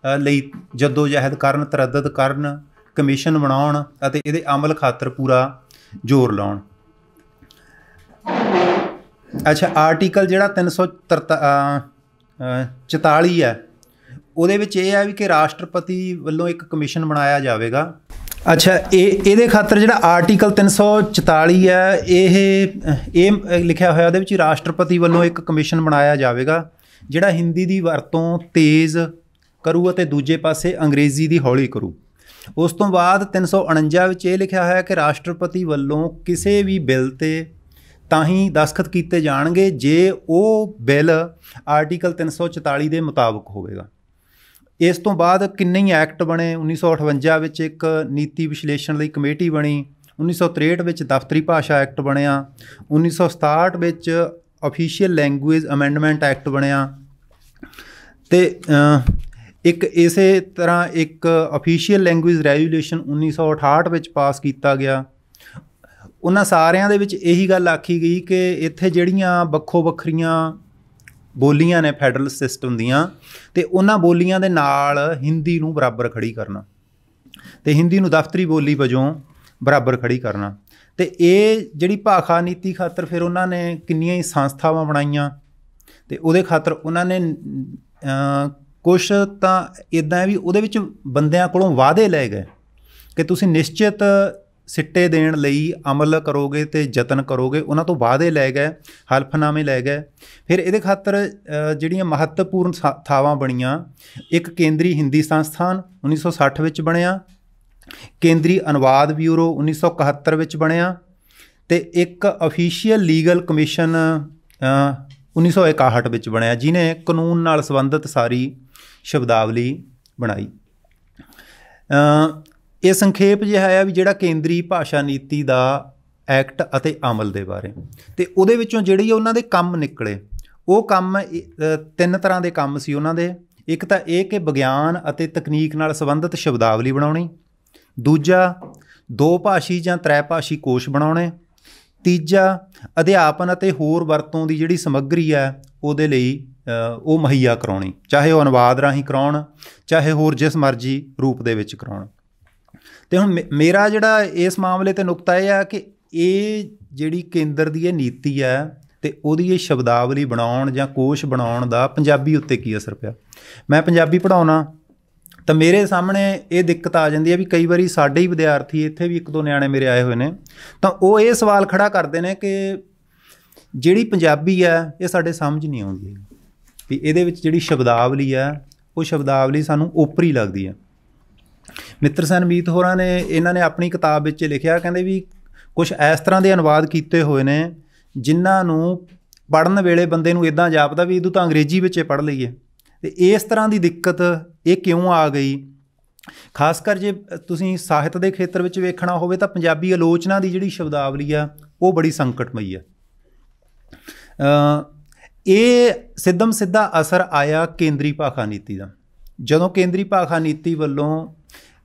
ਲਈ ਜੱਦੋ-ਜਹਿਦ ਕਰਨ, ਤਰੱਦਦ ਕਰਨ, ਕਮਿਸ਼ਨ ਬਣਾਉਣ ਅਤੇ ਇਹਦੇ ਅਮਲ ਖਾਤਰ ਪੂਰਾ ਜ਼ੋਰ ਲਾਉਣ। ਅੱਛਾ, ਆਰਟੀਕਲ ਜਿਹੜਾ 344 ਹੈ ਉਹਦੇ ਵਿੱਚ ਇਹ ਹੈ ਵੀ ਕਿ ਰਾਸ਼ਟਰਪਤੀ ਵੱਲੋਂ ਇੱਕ ਕਮਿਸ਼ਨ ਬਣਾਇਆ ਜਾਵੇਗਾ। ਅੱਛਾ, ਇਹਦੇ ਖਾਤਰ ਜਿਹੜਾ ਆਰਟੀਕਲ 344 ਹੈ ਇਹ ਲਿਖਿਆ ਹੋਇਆ, ਉਹਦੇ ਵਿੱਚ ਰਾਸ਼ਟਰਪਤੀ ਵੱਲੋਂ ਇੱਕ ਕਮਿਸ਼ਨ ਬਣਾਇਆ ਜਾਵੇਗਾ ਜਿਹੜਾ ਹਿੰਦੀ ਦੀ ਵਰਤੋਂ ਤੇਜ਼ ਕਰੂ ਅਤੇ ਦੂਜੇ ਪਾਸੇ ਅੰਗਰੇਜ਼ੀ ਦੀ ਹੌਲੀ ਕਰੂ। ਉਸ ਤੋਂ ਬਾਅਦ 349 ਵਿੱਚ ਇਹ ਲਿਖਿਆ ਹੋਇਆ ਕਿ ਰਾਸ਼ਟਰਪਤੀ ਵੱਲੋਂ ਕਿਸੇ ਵੀ ਬਿੱਲ 'ਤੇ ਤਾਂ ਹੀ ਦਸਤਖਤ ਕੀਤੇ ਜਾਣਗੇ ਜੇ ਉਹ ਬਿੱਲ ਆਰਟੀਕਲ 344 ਦੇ ਮੁਤਾਬਕ ਹੋਵੇਗਾ। ਇਸ ਤੋਂ ਬਾਅਦ ਕਿੰਨੇ ਹੀ ਐਕਟ ਬਣੇ। 1958 ਵਿੱਚ ਇੱਕ ਨੀਤੀ ਵਿਸ਼ਲੇਸ਼ਣ ਲਈ ਕਮੇਟੀ ਬਣੀ। 1963 ਵਿੱਚ ਦਫ਼ਤਰੀ ਭਾਸ਼ਾ ਐਕਟ ਬਣਿਆ। 1967 ਵਿੱਚ ਅਫੀਸ਼ੀਅਲ ਲੈਂਗੁਏਜ ਅਮੈਂਡਮੈਂਟ ਐਕਟ ਬਣਿਆ। ਅਤੇ ਇੱਕ ਇਸੇ ਤਰ੍ਹਾਂ ਇੱਕ ਅਫੀਸ਼ੀਅਲ ਲੈਂਗੁਏਜ ਰੈਗੂਲੇਸ਼ਨ 1968 ਵਿੱਚ ਪਾਸ ਕੀਤਾ ਗਿਆ। ਉਹਨਾਂ ਸਾਰਿਆਂ ਦੇ ਵਿੱਚ ਇਹੀ ਗੱਲ ਆਖੀ ਗਈ ਕਿ ਇੱਥੇ ਜਿਹੜੀਆਂ ਵੱਖੋ ਵੱਖਰੀਆਂ ਬੋਲੀਆਂ ਨੇ ਫੈਡਰਲ ਸਿਸਟਮ ਦੀਆਂ, ਅਤੇ ਉਹਨਾਂ ਬੋਲੀਆਂ ਦੇ ਨਾਲ ਹਿੰਦੀ ਨੂੰ ਬਰਾਬਰ ਖੜੀ ਕਰਨਾ ਅਤੇ ਹਿੰਦੀ ਨੂੰ ਦਫ਼ਤਰੀ ਬੋਲੀ ਵਜੋਂ ਬਰਾਬਰ ਖੜੀ ਕਰਨਾ। ਅਤੇ ਇਹ ਜਿਹੜੀ ਭਾਸ਼ਾ ਨੀਤੀ ਖਾਤਰ ਫਿਰ ਉਹਨਾਂ ਨੇ ਕਿੰਨੀਆਂ ਹੀ ਸੰਸਥਾਵਾਂ ਬਣਾਈਆਂ ਅਤੇ ਉਹਦੇ ਖਾਤਰ ਉਹਨਾਂ ਨੇ ਕੁਛ ਤਾਂ ਇੱਦਾਂ ਵੀ ਉਹਦੇ ਵਿੱਚ ਬੰਦਿਆਂ ਕੋਲੋਂ ਵਾਅਦੇ ਲਏ ਗਏ ਕਿ ਤੁਸੀਂ ਨਿਸ਼ਚਿਤ ਸਿੱਟੇ ਦੇਣ ਲਈ ਅਮਲ ਕਰੋਗੇ ਅਤੇ ਯਤਨ ਕਰੋਗੇ। ਉਹਨਾਂ ਤੋਂ ਵਾਅਦੇ ਲੈ ਗਏ, ਹਲਫਨਾਮੇ ਲੈ ਗਏ। ਫਿਰ ਇਹਦੇ ਖਾਤਰ ਜਿਹੜੀਆਂ ਮਹੱਤਵਪੂਰਨ ਥਾਵਾਂ ਬਣੀਆਂ, ਇੱਕ ਕੇਂਦਰੀ ਹਿੰਦੀ ਸੰਸਥਾਨ 1960 ਵਿੱਚ ਬਣਿਆ, ਕੇਂਦਰੀ ਅਨੁਵਾਦ ਬਿਊਰੋ 1971 ਵਿੱਚ ਬਣਿਆ, ਅਤੇ ਇੱਕ ਅਫੀਸ਼ੀਅਲ ਲੀਗਲ ਕਮਿਸ਼ਨ 1961 ਵਿੱਚ ਬਣਿਆ ਜਿਹਨੇ ਕਾਨੂੰਨ ਨਾਲ ਸੰਬੰਧਿਤ ਸਾਰੀ ਸ਼ਬਦਾਵਲੀ ਬਣਾਈ। ਇਹ ਸੰਖੇਪ ਜਿਹਾ ਹੈ ਵੀ ਜਿਹੜਾ ਕੇਂਦਰੀ ਭਾਸ਼ਾ ਨੀਤੀ ਦਾ ਐਕਟ ਅਤੇ ਅਮਲ ਦੇ ਬਾਰੇ। ਅਤੇ ਉਹਦੇ ਵਿੱਚੋਂ ਜਿਹੜੀ ਉਹਨਾਂ ਦੇ ਕੰਮ ਨਿਕਲੇ, ਉਹ ਕੰਮ 3 ਤਰ੍ਹਾਂ ਦੇ ਕੰਮ ਸੀ ਉਹਨਾਂ ਦੇ। ਇੱਕ ਤਾਂ ਇਹ ਕਿ ਵਿਗਿਆਨ ਅਤੇ ਤਕਨੀਕ ਨਾਲ ਸੰਬੰਧਿਤ ਸ਼ਬਦਾਵਲੀ ਬਣਾਉਣੀ। ਦੂਜਾ, 2 ਭਾਸ਼ੀ ਜਾਂ 3 ਭਾਸ਼ੀ ਕੋਸ਼ ਬਣਾਉਣੇ। ਤੀਜਾ, ਅਧਿਆਪਨ ਅਤੇ ਹੋਰ ਵਰਤੋਂ ਦੀ ਜਿਹੜੀ ਸਮੱਗਰੀ ਹੈ ਉਹਦੇ ਲਈ ਉਹ ਮੁਹੱਈਆ ਕਰਾਉਣੀ, ਚਾਹੇ ਉਹ ਅਨੁਵਾਦ ਰਾਹੀਂ ਕਰਾਉਣ, ਚਾਹੇ ਹੋਰ ਜਿਸ ਮਰਜ਼ੀ ਰੂਪ ਦੇ ਵਿੱਚ ਕਰਾਉਣ। ਅਤੇ ਹੁਣ ਮੇਰਾ ਜਿਹੜਾ ਇਸ ਮਾਮਲੇ 'ਤੇ ਨੁਕਤਾ ਇਹ ਆ ਕਿ ਇਹ ਜਿਹੜੀ ਕੇਂਦਰ ਦੀ ਇਹ ਨੀਤੀ ਹੈ ਅਤੇ ਉਹਦੀ ਇਹ ਸ਼ਬਦਾਵਲੀ ਬਣਾਉਣ ਜਾਂ ਕੋਸ਼ ਬਣਾਉਣ ਦਾ ਪੰਜਾਬੀ ਉੱਤੇ ਕੀ ਅਸਰ ਪਿਆ। ਮੈਂ ਪੰਜਾਬੀ ਪੜ੍ਹਾਉਣਾ ਤਾਂ ਮੇਰੇ ਸਾਹਮਣੇ ਇਹ ਦਿੱਕਤ ਆ ਜਾਂਦੀ ਹੈ ਵੀ ਕਈ ਵਾਰੀ ਸਾਡੇ ਹੀ ਵਿਦਿਆਰਥੀ, ਇੱਥੇ ਵੀ 1-2 ਨਿਆਣੇ ਮੇਰੇ ਆਏ ਹੋਏ ਨੇ, ਤਾਂ ਉਹ ਇਹ ਸਵਾਲ ਖੜ੍ਹਾ ਕਰਦੇ ਨੇ ਕਿ ਜਿਹੜੀ ਪੰਜਾਬੀ ਹੈ ਇਹ ਸਾਡੇ ਸਮਝ ਨਹੀਂ ਆਉਂਦੀ ਵੀ ਇਹਦੇ ਵਿੱਚ ਜਿਹੜੀ ਸ਼ਬਦਾਵਲੀ ਹੈ ਉਹ ਸ਼ਬਦਾਵਲੀ ਸਾਨੂੰ ਓਪਰੀ ਲੱਗਦੀ ਹੈ। ਮਿੱਤਰ ਸੈਨ ਮੀਤ ਹੋਰਾਂ ਨੇ ਇਹਨਾਂ ਨੇ ਆਪਣੀ ਕਿਤਾਬ ਵਿੱਚ ਲਿਖਿਆ, ਕਹਿੰਦੇ ਵੀ ਕੁਛ ਇਸ ਤਰ੍ਹਾਂ ਦੇ ਅਨੁਵਾਦ ਕੀਤੇ ਹੋਏ ਨੇ ਜਿਨ੍ਹਾਂ ਨੂੰ ਪੜ੍ਹਨ ਵੇਲੇ ਬੰਦੇ ਨੂੰ ਇੱਦਾਂ ਜਾਪਦਾ ਵੀ ਇਹਦੋਂ ਤਾਂ ਅੰਗਰੇਜ਼ੀ ਵਿੱਚ ਪੜ੍ਹ ਲਈਏ। ਅਤੇ ਇਸ ਤਰ੍ਹਾਂ ਦੀ ਦਿੱਕਤ ਇਹ ਕਿਉਂ ਆ ਗਈ? ਖਾਸ ਕਰ ਜੇ ਤੁਸੀਂ ਸਾਹਿਤ ਦੇ ਖੇਤਰ ਵਿੱਚ ਵੇਖਣਾ ਹੋਵੇ ਤਾਂ ਪੰਜਾਬੀ ਆਲੋਚਨਾ ਦੀ ਜਿਹੜੀ ਸ਼ਬਦਾਵਲੀ ਆ ਉਹ ਬੜੀ ਸੰਕਟਮਈ ਆ। ਇਹ ਸਿੱਧਮ ਸਿੱਧਾ ਅਸਰ ਆਇਆ ਕੇਂਦਰੀ ਭਾਸ਼ਾ ਨੀਤੀ ਦਾ। ਜਦੋਂ ਕੇਂਦਰੀ ਭਾਸ਼ਾ ਨੀਤੀ ਵੱਲੋਂ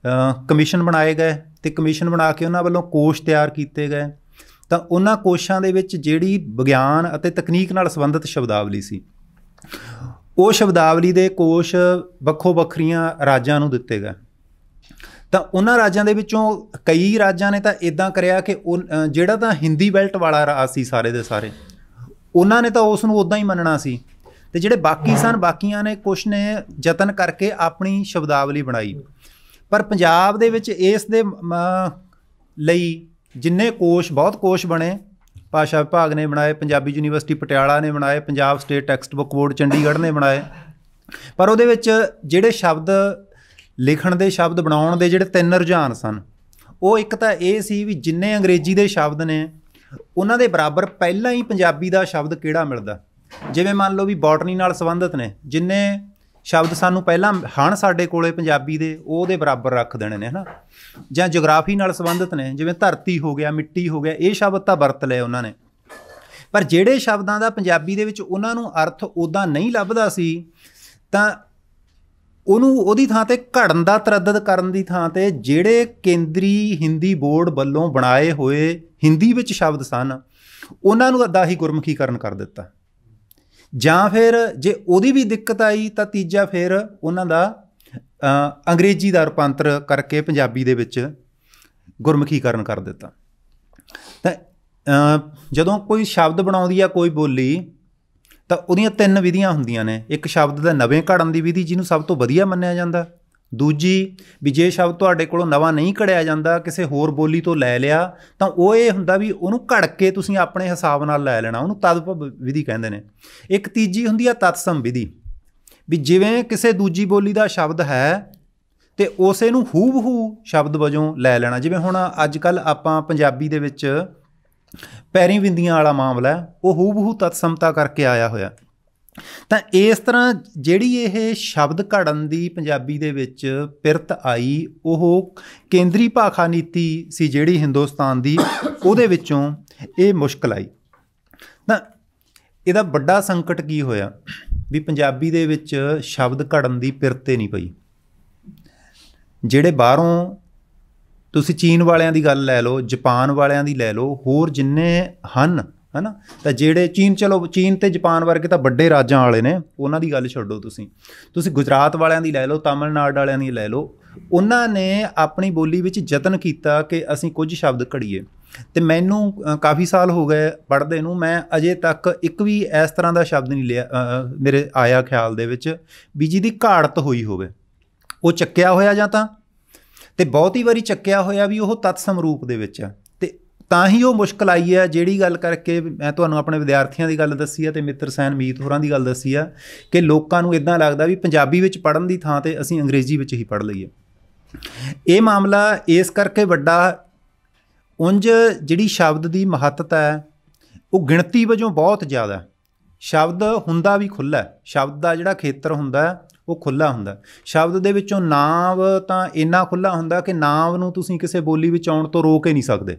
ਕਮਿਸ਼ਨ ਬਣਾਏ ਗਏ ਅਤੇ ਕਮਿਸ਼ਨ ਬਣਾ ਕੇ ਉਹਨਾਂ ਵੱਲੋਂ ਕੋਸ਼ ਤਿਆਰ ਕੀਤੇ ਗਏ, ਤਾਂ ਉਹਨਾਂ ਕੋਸ਼ਾਂ ਦੇ ਵਿੱਚ ਜਿਹੜੀ ਵਿਗਿਆਨ ਅਤੇ ਤਕਨੀਕ ਨਾਲ ਸੰਬੰਧਿਤ ਸ਼ਬਦਾਵਲੀ ਸੀ, ਉਹ ਸ਼ਬਦਾਵਲੀ ਦੇ ਕੋਸ਼ ਵੱਖੋ ਵੱਖਰੀਆਂ ਰਾਜਾਂ ਨੂੰ ਦਿੱਤੇ ਗਏ। ਤਾਂ ਉਹਨਾਂ ਰਾਜਾਂ ਦੇ ਵਿੱਚੋਂ ਕਈ ਰਾਜਾਂ ਨੇ ਤਾਂ ਇੱਦਾਂ ਕਰਿਆ ਕਿ ਉਹ ਜਿਹੜਾ ਤਾਂ ਹਿੰਦੀ ਬੈਲਟ ਵਾਲਾ ਰਾਜ ਸੀ ਸਾਰੇ ਦੇ ਸਾਰੇ, ਉਹਨਾਂ ਨੇ ਤਾਂ ਉਸ ਨੂੰ ਉੱਦਾਂ ਹੀ ਮੰਨਣਾ ਸੀ। ਅਤੇ ਜਿਹੜੇ ਬਾਕੀ ਸਨ, ਬਾਕੀਆਂ ਨੇ ਕੁਛ ਨੇ ਯਤਨ ਕਰਕੇ ਆਪਣੀ ਸ਼ਬਦਾਵਲੀ ਬਣਾਈ। ਪਰ ਪੰਜਾਬ ਦੇ ਵਿੱਚ ਇਸ ਦੇ ਲਈ ਜਿੰਨੇ ਕੋਸ਼, ਬਹੁਤ ਕੋਸ਼ ਬਣੇ, ਭਾਸ਼ਾ ਵਿਭਾਗ ਨੇ ਬਣਾਏ, ਪੰਜਾਬੀ ਯੂਨੀਵਰਸਿਟੀ ਪਟਿਆਲਾ ਨੇ ਬਣਾਏ, Punjab state text book board Chandigarh ਨੇ ਬਣਾਏ, ਪਰ ਉਹਦੇ ਵਿੱਚ ਜਿਹੜੇ ਸ਼ਬਦ ਲਿਖਣ ਦੇ, ਸ਼ਬਦ ਬਣਾਉਣ ਦੇ ਜਿਹੜੇ 3 ਰੁਝਾਨ ਸਨ, ਉਹ ਇੱਕ ਤਾਂ ਇਹ ਸੀ ਵੀ ਜਿੰਨੇ ਅੰਗਰੇਜ਼ੀ ਦੇ ਸ਼ਬਦ ਨੇ ਉਹਨਾਂ ਦੇ ਬਰਾਬਰ ਪਹਿਲਾਂ ਹੀ ਪੰਜਾਬੀ ਦਾ ਸ਼ਬਦ ਕਿਹੜਾ ਮਿਲਦਾ। ਜਿਵੇਂ ਮੰਨ ਲਓ ਵੀ ਬੋਟਨੀ ਨਾਲ ਸੰਬੰਧਿਤ ਨੇ, ਜਿੰਨੇ ਸ਼ਬਦ ਸਾਨੂੰ ਪਹਿਲਾਂ ਹਨ ਸਾਡੇ ਕੋਲੇ ਪੰਜਾਬੀ ਦੇ, ਉਹਦੇ ਬਰਾਬਰ ਰੱਖ ਦੇਣੇ ਨੇ, ਹੈ ਨਾ। ਜਾਂ ਜਗਰਾਫੀ ਨਾਲ ਸੰਬੰਧਿਤ ਨੇ, ਜਿਵੇਂ ਧਰਤੀ ਹੋ ਗਿਆ, ਮਿੱਟੀ ਹੋ ਗਿਆ, ਇਹ ਸ਼ਬਦ ਤਾਂ ਵਰਤ ਲਏ ਉਹਨਾਂ ਨੇ। ਪਰ ਜਿਹੜੇ ਸ਼ਬਦਾਂ ਦਾ ਪੰਜਾਬੀ ਦੇ ਵਿੱਚ ਉਹਨਾਂ ਨੂੰ ਅਰਥ ਉੱਦਾਂ ਨਹੀਂ ਲੱਭਦਾ ਸੀ, ਤਾਂ ਉਹਦੀ ਥਾਂ 'ਤੇ ਘੜਨ ਦਾ ਤਰੱਦਦ ਕਰਨ ਦੀ ਥਾਂ 'ਤੇ ਜਿਹੜੇ ਕੇਂਦਰੀ ਹਿੰਦੀ ਬੋਰਡ ਵੱਲੋਂ ਬਣਾਏ ਹੋਏ ਹਿੰਦੀ ਵਿੱਚ ਸ਼ਬਦ ਸਨ, ਉਹਨਾਂ ਨੂੰ ਅੱਧਾ ਹੀ ਗੁਰਮੁਖੀਕਰਨ ਕਰ ਦਿੱਤਾ। ਜਾਂ ਫਿਰ ਜੇ ਉਹਦੀ ਵੀ ਦਿੱਕਤ ਆਈ ਤਾਂ ਤੀਜਾ ਫਿਰ ਉਹਨਾਂ ਦਾ ਅੰਗਰੇਜ਼ੀ ਦਾ ਰੂਪਾਂਤਰ ਕਰਕੇ ਪੰਜਾਬੀ ਦੇ ਵਿੱਚ ਗੁਰਮੁਖੀਕਰਨ ਕਰ ਦਿੱਤਾ। ਤਾਂ ਜਦੋਂ ਕੋਈ ਸ਼ਬਦ ਬਣਾਉਂਦੀ ਆ ਕੋਈ ਬੋਲੀ, ਤਾਂ ਉਹਦੀਆਂ 3 ਵਿਧੀਆਂ ਹੁੰਦੀਆਂ ਨੇ। ਇੱਕ ਸ਼ਬਦ ਦਾ ਨਵੇਂ ਘੜਨ ਦੀ ਵਿਧੀ, ਜਿਹਨੂੰ ਸਭ ਤੋਂ ਵਧੀਆ ਮੰਨਿਆ ਜਾਂਦਾ। ਦੂਜੀ ਵੀ ਜੇ ਸ਼ਬਦ ਤੁਹਾਡੇ ਕੋਲੋਂ ਨਵਾਂ ਨਹੀਂ ਘੜਿਆ ਜਾਂਦਾ, ਕਿਸੇ ਹੋਰ ਬੋਲੀ ਤੋਂ ਲੈ ਲਿਆ, ਤਾਂ ਉਹ ਇਹ ਹੁੰਦਾ ਵੀ ਉਹਨੂੰ ਘੜ ਕੇ ਤੁਸੀਂ ਆਪਣੇ ਹਿਸਾਬ ਨਾਲ ਲੈ ਲੈਣਾ, ਉਹਨੂੰ ਤਦਭਵ ਵਿਧੀ ਕਹਿੰਦੇ ਨੇ। ਇੱਕ ਤੀਜੀ ਹੁੰਦੀ ਆ ਤਤਸਮ ਵਿਧੀ, ਵੀ ਜਿਵੇਂ ਕਿਸੇ ਦੂਜੀ ਬੋਲੀ ਦਾ ਸ਼ਬਦ ਹੈ ਅਤੇ ਉਸੇ ਨੂੰ ਹੂ-ਬ-ਹੂ ਸ਼ਬਦ ਵਜੋਂ ਲੈ ਲੈਣਾ। ਜਿਵੇਂ ਹੁਣ ਅੱਜ ਕੱਲ੍ਹ ਆਪਾਂ ਪੰਜਾਬੀ ਦੇ ਵਿੱਚ ਪੈਰੀਂ ਬਿੰਦੀਆਂ ਵਾਲਾ ਮਾਮਲਾ, ਉਹ ਹੂ-ਬ-ਹੂ ਤਤਸਮਤਾ ਕਰਕੇ ਆਇਆ ਹੋਇਆ। ਤਾਂ ਇਸ ਤਰ੍ਹਾਂ ਜਿਹੜੀ ਇਹ ਸ਼ਬਦ ਘੜਨ ਦੀ ਪੰਜਾਬੀ ਦੇ ਵਿੱਚ ਪਿਰਤ ਆਈ, ਉਹ ਕੇਂਦਰੀ ਭਾਸ਼ਾ ਨੀਤੀ ਸੀ ਜਿਹੜੀ ਹਿੰਦੁਸਤਾਨ ਦੀ, ਉਹਦੇ ਵਿੱਚੋਂ ਇਹ ਮੁਸ਼ਕਲ ਆਈ। ਤਾਂ ਇਹਦਾ ਵੱਡਾ ਸੰਕਟ ਕੀ ਹੋਇਆ ਵੀ ਪੰਜਾਬੀ ਦੇ ਵਿੱਚ ਸ਼ਬਦ ਘੜਨ ਦੀ ਪਿਰਤੇ ਨਹੀਂ ਪਈ। ਜਿਹੜੇ ਬਾਹਰੋਂ ਤੁਸੀਂ ਚੀਨ ਵਾਲਿਆਂ ਦੀ ਗੱਲ ਲੈ ਲਓ, ਜਾਪਾਨ ਵਾਲਿਆਂ ਦੀ ਲੈ ਲਓ, ਹੋਰ ਜਿੰਨੇ ਹਨ, ਹੈ ਨਾ, ਤਾਂ ਜਿਹੜੇ ਚਲੋ ਚੀਨ ਅਤੇ ਜਾਪਾਨ ਵਰਗੇ ਤਾਂ ਵੱਡੇ ਰਾਜਾਂ ਵਾਲੇ ਨੇ, ਉਹਨਾਂ ਦੀ ਗੱਲ ਛੱਡੋ। ਤੁਸੀਂ ਗੁਜਰਾਤ ਵਾਲਿਆਂ ਦੀ ਲੈ ਲਓ, ਤਾਮਿਲਨਾਡੂ ਵਾਲਿਆਂ ਦੀ ਲੈ ਲਓ, ਉਹਨਾਂ ਨੇ ਆਪਣੀ ਬੋਲੀ ਵਿੱਚ ਯਤਨ ਕੀਤਾ ਕਿ ਅਸੀਂ ਕੁਝ ਸ਼ਬਦ ਘੜੀਏ। ਅਤੇ ਮੈਨੂੰ ਕਾਫੀ ਸਾਲ ਹੋ ਗਏ ਪੜ੍ਹਦੇ ਨੂੰ, ਮੈਂ ਅਜੇ ਤੱਕ ਇੱਕ ਵੀ ਇਸ ਤਰ੍ਹਾਂ ਦਾ ਸ਼ਬਦ ਨਹੀਂ ਲਿਆ ਮੇਰੇ ਆਇਆ ਖਿਆਲ ਦੇ ਵਿੱਚ ਵੀ ਜਿਹਦੀ ਘਾੜਤ ਹੋਈ ਹੋਵੇ। ਉਹ ਚੱਕਿਆ ਹੋਇਆ ਜਾਂ ਅਤੇ ਬਹੁਤੀ ਵਾਰੀ ਚੱਕਿਆ ਹੋਇਆ ਵੀ ਉਹ ਤਤਸਮ ਰੂਪ ਦੇ ਵਿੱਚ ਆ। ਅਤੇ ਤਾਂ ਹੀ ਉਹ ਮੁਸ਼ਕਿਲ ਆਈ ਹੈ, ਜਿਹੜੀ ਗੱਲ ਕਰਕੇ ਮੈਂ ਤੁਹਾਨੂੰ ਆਪਣੇ ਵਿਦਿਆਰਥੀਆਂ ਦੀ ਗੱਲ ਦੱਸੀ ਆ ਅਤੇ ਮਿੱਤਰ ਸੈਨ ਮੀਤ ਹੋਰਾਂ ਦੀ ਗੱਲ ਦੱਸੀ ਆ, ਕਿ ਲੋਕਾਂ ਨੂੰ ਇੱਦਾਂ ਲੱਗਦਾ ਵੀ ਪੰਜਾਬੀ ਵਿੱਚ ਪੜ੍ਹਨ ਦੀ ਥਾਂ 'ਤੇ ਅਸੀਂ ਅੰਗਰੇਜ਼ੀ ਵਿੱਚ ਹੀ ਪੜ੍ਹ ਲਈਏ। ਇਹ ਮਾਮਲਾ ਇਸ ਕਰਕੇ ਵੱਡਾ, ਉਂਝ ਜਿਹੜੀ ਸ਼ਬਦ ਦੀ ਮਹੱਤਤਾ ਹੈ ਉਹ ਗਿਣਤੀ ਵਜੋਂ ਬਹੁਤ ਜ਼ਿਆਦਾ। ਸ਼ਬਦ ਹੁੰਦਾ ਵੀ ਖੁੱਲ੍ਹਾ, ਸ਼ਬਦ ਦਾ ਜਿਹੜਾ ਖੇਤਰ ਹੁੰਦਾ ਉਹ ਖੁੱਲ੍ਹਾ ਹੁੰਦਾ। ਸ਼ਬਦ ਦੇ ਵਿੱਚੋਂ ਨਾਂਵ ਤਾਂ ਇੰਨਾ ਖੁੱਲ੍ਹਾ ਹੁੰਦਾ ਕਿ ਨਾਂਵ ਨੂੰ ਤੁਸੀਂ ਕਿਸੇ ਬੋਲੀ ਵਿੱਚ ਆਉਣ ਤੋਂ ਰੋਕ ਹੀ ਨਹੀਂ ਸਕਦੇ।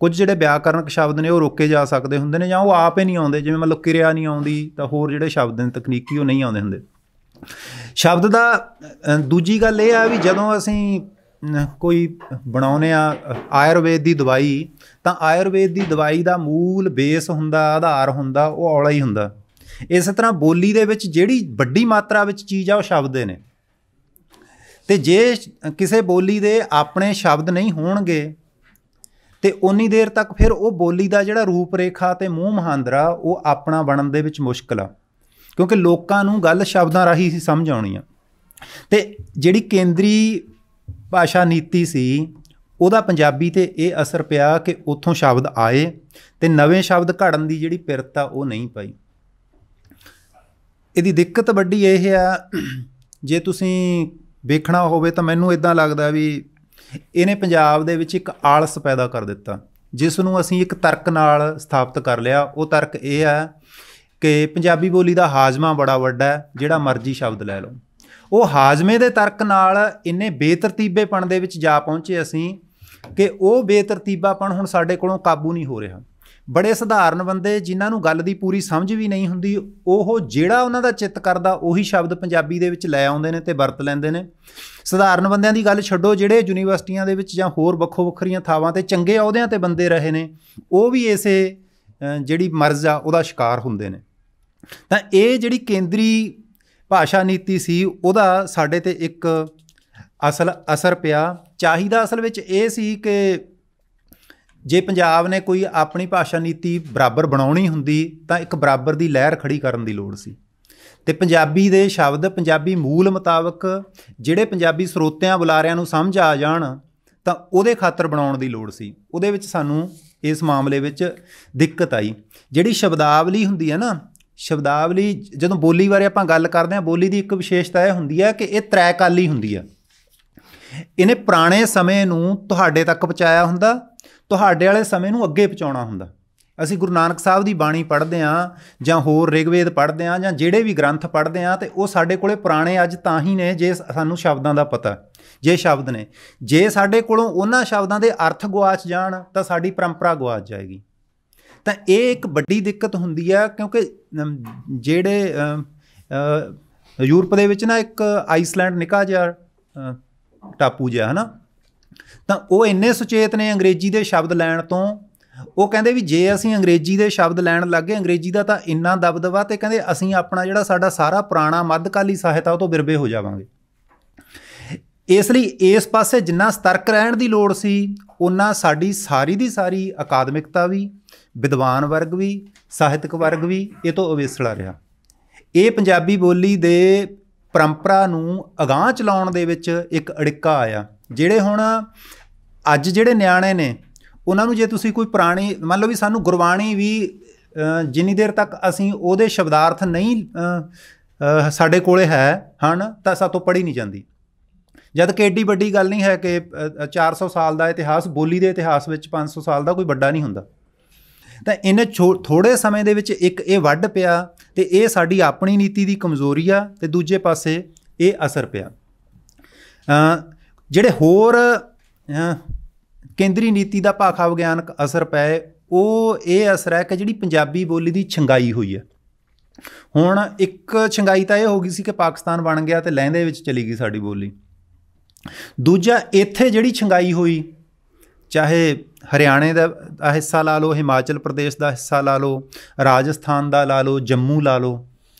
ਕੁਝ ਜਿਹੜੇ ਵਿਆਕਰਨਕ ਸ਼ਬਦ ਨੇ ਉਹ ਰੋਕੇ ਜਾ ਸਕਦੇ ਹੁੰਦੇ ਨੇ, ਜਾਂ ਉਹ ਆਪ ਹੀ ਨਹੀਂ ਆਉਂਦੇ। ਜਿਵੇਂ ਮਤਲਬ ਕਿਰਿਆ ਨਹੀਂ ਆਉਂਦੀ, ਤਾਂ ਹੋਰ ਜਿਹੜੇ ਸ਼ਬਦ ਨੇ ਤਕਨੀਕੀ, ਉਹ ਨਹੀਂ ਆਉਂਦੇ ਹੁੰਦੇ। ਸ਼ਬਦ ਦਾ ਦੂਜੀ ਗੱਲ ਇਹ ਆ ਵੀ ਜਦੋਂ ਅਸੀਂ ਕੋਈ ਬਣਾਉਂਦੇ ਆ ਆਯੁਰਵੇਦ ਦੀ ਦਵਾਈ, ਤਾਂ ਆਯੁਰਵੇਦ ਦੀ ਦਵਾਈ ਦਾ ਮੂਲ ਬੇਸ ਹੁੰਦਾ, ਆਧਾਰ ਹੁੰਦਾ, ਉਹ ਔਲਾ ਹੀ ਹੁੰਦਾ। ਇਸੇ ਤਰ੍ਹਾਂ ਬੋਲੀ ਦੇ ਵਿੱਚ ਜਿਹੜੀ ਵੱਡੀ ਮਾਤਰਾ ਵਿੱਚ ਚੀਜ਼ ਆ ਉਹ ਸ਼ਬਦ ਨੇ। ਅਤੇ ਜੇ ਕਿਸੇ ਬੋਲੀ ਦੇ ਆਪਣੇ ਸ਼ਬਦ ਨਹੀਂ ਹੋਣਗੇ ਅਤੇ ਉਨੀ ਦੇਰ ਤੱਕ ਫਿਰ ਉਹ ਬੋਲੀ ਦਾ ਜਿਹੜਾ ਰੂਪ ਰੇਖਾ ਅਤੇ ਮੂੰਹ ਮੁਹਾਂਦਰਾ ਉਹ ਆਪਣਾ ਬਣਨ ਦੇ ਵਿੱਚ ਮੁਸ਼ਕਿਲ ਆ, ਕਿਉਂਕਿ ਲੋਕਾਂ ਨੂੰ ਗੱਲ ਸ਼ਬਦਾਂ ਰਾਹੀਂ ਹੀ ਸਮਝ ਆਉਣੀ ਆ। ਅਤੇ ਜਿਹੜੀ ਕੇਂਦਰੀ ਭਾਸ਼ਾ ਨੀਤੀ ਸੀ, ਉਹਦਾ ਪੰਜਾਬੀ 'ਤੇ ਇਹ ਅਸਰ ਪਿਆ ਕਿ ਉੱਥੋਂ ਸ਼ਬਦ ਆਏ ਅਤੇ ਨਵੇਂ ਸ਼ਬਦ ਘੜਨ ਦੀ ਜਿਹੜੀ ਪਿਰਤ ਆ ਉਹ ਨਹੀਂ ਪਈ। ਇਹਦੀ ਦਿੱਕਤ ਵੱਡੀ ਇਹ ਆ, ਜੇ ਤੁਸੀਂ ਵੇਖਣਾ ਹੋਵੇ ਤਾਂ ਮੈਨੂੰ ਇੱਦਾਂ ਲੱਗਦਾ ਵੀ ਇਹਨੇ ਪੰਜਾਬ ਦੇ ਵਿੱਚ ਇੱਕ ਆਲਸ ਪੈਦਾ ਕਰ ਦਿੱਤਾ, ਜਿਸ ਨੂੰ ਅਸੀਂ ਇੱਕ ਤਰਕ ਨਾਲ ਸਥਾਪਿਤ ਕਰ ਲਿਆ। ਉਹ ਤਰਕ ਇਹ ਆ ਕਿ ਪੰਜਾਬੀ ਬੋਲੀ ਦਾ ਹਾਜ਼ਮਾ ਬੜਾ ਵੱਡਾ ਹੈ, ਜਿਹੜਾ ਮਰਜ਼ੀ ਸ਼ਬਦ ਲੈ ਲਓ। ਉਹ ਹਾਜ਼ਮੇ ਦੇ ਤਰਕ ਨਾਲ ਇੰਨੇ ਬੇਤਰਤੀਬੇਪਣ ਦੇ ਵਿੱਚ ਜਾ ਪਹੁੰਚੇ ਅਸੀਂ ਕਿ ਉਹ ਬੇਤਰਤੀਬਾਪਣ ਹੁਣ ਸਾਡੇ ਕੋਲੋਂ ਕਾਬੂ ਨਹੀਂ ਹੋ ਰਿਹਾ। ਬੜੇ ਸਧਾਰਨ ਬੰਦੇ, ਜਿਨ੍ਹਾਂ ਨੂੰ ਗੱਲ ਦੀ ਪੂਰੀ ਸਮਝ ਵੀ ਨਹੀਂ ਹੁੰਦੀ, ਉਹ ਜਿਹੜਾ ਉਹਨਾਂ ਦਾ ਚਿੱਤ ਕਰਦਾ ਉਹੀ ਸ਼ਬਦ ਪੰਜਾਬੀ ਦੇ ਵਿੱਚ ਲੈ ਆਉਂਦੇ ਨੇ ਅਤੇ ਵਰਤ ਲੈਂਦੇ ਨੇ। ਸਧਾਰਨ ਬੰਦਿਆਂ ਦੀ ਗੱਲ ਛੱਡੋ, ਜਿਹੜੇ ਯੂਨੀਵਰਸਿਟੀਆਂ ਦੇ ਵਿੱਚ ਜਾਂ ਹੋਰ ਵੱਖੋ ਵੱਖਰੀਆਂ ਥਾਵਾਂ 'ਤੇ ਚੰਗੇ ਅਹੁਦਿਆਂ 'ਤੇ ਬੰਦੇ ਰਹੇ ਨੇ, ਉਹ ਵੀ ਇਸੇ ਜਿਹੜੀ ਮਰਜ਼ ਆ ਉਹਦਾ ਸ਼ਿਕਾਰ ਹੁੰਦੇ ਨੇ। ਤਾਂ ਇਹ ਜਿਹੜੀ ਕੇਂਦਰੀ ਭਾਸ਼ਾ ਨੀਤੀ ਸੀ, ਉਹਦਾ ਸਾਡੇ 'ਤੇ ਇੱਕ असर पिया। चाहिदा असल विच ये सी कि जे पंजाब ने कोई अपनी भाषा नीति बराबर बनाउणी हुंदी तां एक बराबर दी लहर खड़ी करन दी लोड़ सी ते पंजाबी दे शब्द पंजाबी मूल मुताबक ਜਿਹੜੇ ਪੰਜਾਬੀ ਸਰੋਤਿਆਂ ਬੁਲਾਰਿਆਂ ਨੂੰ ਸਮਝ ਆ ਜਾਣ ਤਾਂ ਉਹਦੇ ਖਾਤਰ ਬਣਾਉਣ ਦੀ ਲੋੜ ਸੀ। ਉਹਦੇ ਵਿੱਚ ਸਾਨੂੰ ਇਸ ਮਾਮਲੇ ਵਿੱਚ ਦਿੱਕਤ ਆਈ। ਜਿਹੜੀ ਸ਼ਬਦਾਵਲੀ ਹੁੰਦੀ ਹੈ ਨਾ, ਸ਼ਬਦਾਵਲੀ ਜਦੋਂ ਬੋਲੀ ਬਾਰੇ ਆਪਾਂ ਗੱਲ ਕਰਦੇ ਹਾਂ, ਬੋਲੀ ਦੀ ਇੱਕ ਵਿਸ਼ੇਸ਼ਤਾ ਇਹ ਹੁੰਦੀ ਹੈ ਕਿ ਇਹ ਤ੍ਰੈਕਾਲੀ ਹੁੰਦੀ ਹੈ। ਇਹਨੇ ਪੁਰਾਣੇ ਸਮੇਂ ਨੂੰ ਤੁਹਾਡੇ ਤੱਕ ਪਹੁੰਚਾਇਆ ਹੁੰਦਾ, ਤੁਹਾਡੇ ਵਾਲੇ ਸਮੇਂ ਨੂੰ ਅੱਗੇ ਪਹੁੰਚਾਉਣਾ ਹੁੰਦਾ। ਅਸੀਂ ਗੁਰੂ ਨਾਨਕ ਸਾਹਿਬ ਦੀ ਬਾਣੀ ਪੜ੍ਹਦੇ ਹਾਂ ਜਾਂ ਹੋਰ ਰਿਗਵੇਦ ਪੜ੍ਹਦੇ ਹਾਂ ਜਾਂ ਜਿਹੜੇ ਵੀ ਗ੍ਰੰਥ ਪੜ੍ਹਦੇ ਹਾਂ, ਅਤੇ ਉਹ ਸਾਡੇ ਕੋਲ ਪੁਰਾਣੇ ਅੱਜ ਤਾਂ ਹੀ ਨੇ ਜੇ ਸਾਨੂੰ ਸ਼ਬਦਾਂ ਦਾ ਪਤਾ, ਜੇ ਸ਼ਬਦ ਨੇ। ਜੇ ਸਾਡੇ ਕੋਲੋਂ ਉਹਨਾਂ ਸ਼ਬਦਾਂ ਦੇ ਅਰਥ ਗੁਆਚ ਜਾਣ ਤਾਂ ਸਾਡੀ ਪਰੰਪਰਾ ਗੁਆਚ ਜਾਏਗੀ। ਤਾਂ ਇਹ ਇੱਕ ਵੱਡੀ ਦਿੱਕਤ ਹੁੰਦੀ ਆ, ਕਿਉਂਕਿ ਜਿਹੜੇ ਯੂਰਪ ਦੇ ਵਿੱਚ ਨਾ ਇੱਕ ਆਈਸਲੈਂਡ ਨਿੱਕਾ ਜਿਹਾ ਟਾਪੂ ਜਿਹਾ ਹੈ ਨਾ, ਤਾਂ ਉਹ ਇੰਨੇ ਸੁਚੇਤ ਨੇ ਅੰਗਰੇਜ਼ੀ ਦੇ ਸ਼ਬਦ ਲੈਣ ਤੋਂ। ਉਹ ਕਹਿੰਦੇ ਵੀ ਜੇ ਅਸੀਂ ਅੰਗਰੇਜ਼ੀ ਦੇ ਸ਼ਬਦ ਲੈਣ ਲੱਗ ਗਏ, ਅੰਗਰੇਜ਼ੀ ਦਾ ਤਾਂ ਇੰਨਾ ਦਬਦਬਾ, ਅਤੇ ਕਹਿੰਦੇ ਅਸੀਂ ਆਪਣਾ ਜਿਹੜਾ ਸਾਡਾ ਸਾਰਾ ਪੁਰਾਣਾ ਮੱਧਕਾਲੀ ਸਾਹਿਤ ਆ ਉਹ ਤੋਂ ਬਿਰਵੇ ਹੋ ਜਾਵਾਂਗੇ। ਇਸ ਲਈ ਇਸ ਪਾਸੇ ਜਿੰਨਾ ਸਤਰਕ ਰਹਿਣ ਦੀ ਲੋੜ ਸੀ, ਓਨਾ ਸਾਡੀ ਸਾਰੀ ਦੀ ਸਾਰੀ ਅਕਾਦਮਿਕਤਾ ਵੀ, ਵਿਦਵਾਨ ਵਰਗ ਵੀ, ਸਾਹਿਤਕ ਵਰਗ ਵੀ ਇਹ ਤੋਂ ਅਵੇਸਲਾ ਰਿਹਾ। ਇਹ ਪੰਜਾਬੀ ਬੋਲੀ ਦੇ ਪਰੰਪਰਾ ਨੂੰ ਅਗਾਂਹ ਚਲਾਉਣ ਦੇ ਵਿੱਚ ਇੱਕ ਅੜਿੱਕਾ ਆਇਆ। ਜਿਹੜੇ ਹੁਣ ਅੱਜ ਜਿਹੜੇ ਨਿਆਣੇ ਨੇ ਉਹਨਾਂ ਨੂੰ ਜੇ ਤੁਸੀਂ ਕੋਈ ਪੁਰਾਣੀ, ਮੰਨ ਲਓ ਵੀ ਸਾਨੂੰ ਗੁਰਬਾਣੀ ਵੀ ਜਿੰਨੀ ਦੇਰ ਤੱਕ ਅਸੀਂ ਉਹਦੇ ਸ਼ਬਦਾਰਥ ਨਹੀਂ ਸਾਡੇ ਕੋਲੇ ਹਨ ਤਾਂ ਸਾਤੋਂ ਪੜ੍ਹੀ ਨਹੀਂ ਜਾਂਦੀ। ਜਦ ਕਿ ਐਡੀ ਵੱਡੀ ਗੱਲ ਨਹੀਂ ਹੈ ਕਿ 400 ਸਾਲ ਦਾ ਇਤਿਹਾਸ, ਬੋਲੀ ਦੇ ਇਤਿਹਾਸ ਵਿੱਚ 500 ਸਾਲ ਦਾ ਕੋਈ ਵੱਡਾ ਨਹੀਂ ਹੁੰਦਾ। ਤਾਂ ਇਹਨੇ ਥੋੜ੍ਹੇ ਸਮੇਂ ਦੇ ਵਿੱਚ ਇੱਕ ਇਹ ਵੱਢ ਪਿਆ, ਅਤੇ ਇਹ ਸਾਡੀ ਆਪਣੀ ਨੀਤੀ ਦੀ ਕਮਜ਼ੋਰੀ ਆ, ਅਤੇ ਦੂਜੇ ਪਾਸੇ ਇਹ ਅਸਰ ਪਿਆ। ਜਿਹੜੇ ਹੋਰ ਕੇਂਦਰੀ ਨੀਤੀ ਦਾ ਭਾਖਾ ਵਿਗਿਆਨਕ ਅਸਰ ਪਏ, ਉਹ ਇਹ ਅਸਰ ਹੈ ਕਿ ਜਿਹੜੀ ਪੰਜਾਬੀ ਬੋਲੀ ਦੀ ਛੰਗਾਈ ਹੋਈ ਹੈ। ਹੁਣ ਇੱਕ ਛੰਗਾਈ ਤਾਂ ਇਹ ਹੋ ਗਈ ਸੀ ਕਿ ਪਾਕਿਸਤਾਨ ਬਣ ਗਿਆ ਅਤੇ ਲਹਿੰਦੇ ਵਿੱਚ ਚਲੀ ਗਈ ਸਾਡੀ ਬੋਲੀ। ਦੂਜਾ ਇੱਥੇ ਜਿਹੜੀ ਛੰਗਾਈ ਹੋਈ, ਚਾਹੇ ਹਰਿਆਣੇ ਦਾ ਹਿੱਸਾ ਲਾ ਲਓ, ਹਿਮਾਚਲ ਪ੍ਰਦੇਸ਼ ਦਾ ਹਿੱਸਾ ਲਾ ਲਓ, ਰਾਜਸਥਾਨ ਦਾ ਲਾ ਲਓ, ਜੰਮੂ ਲਾ ਲਓ,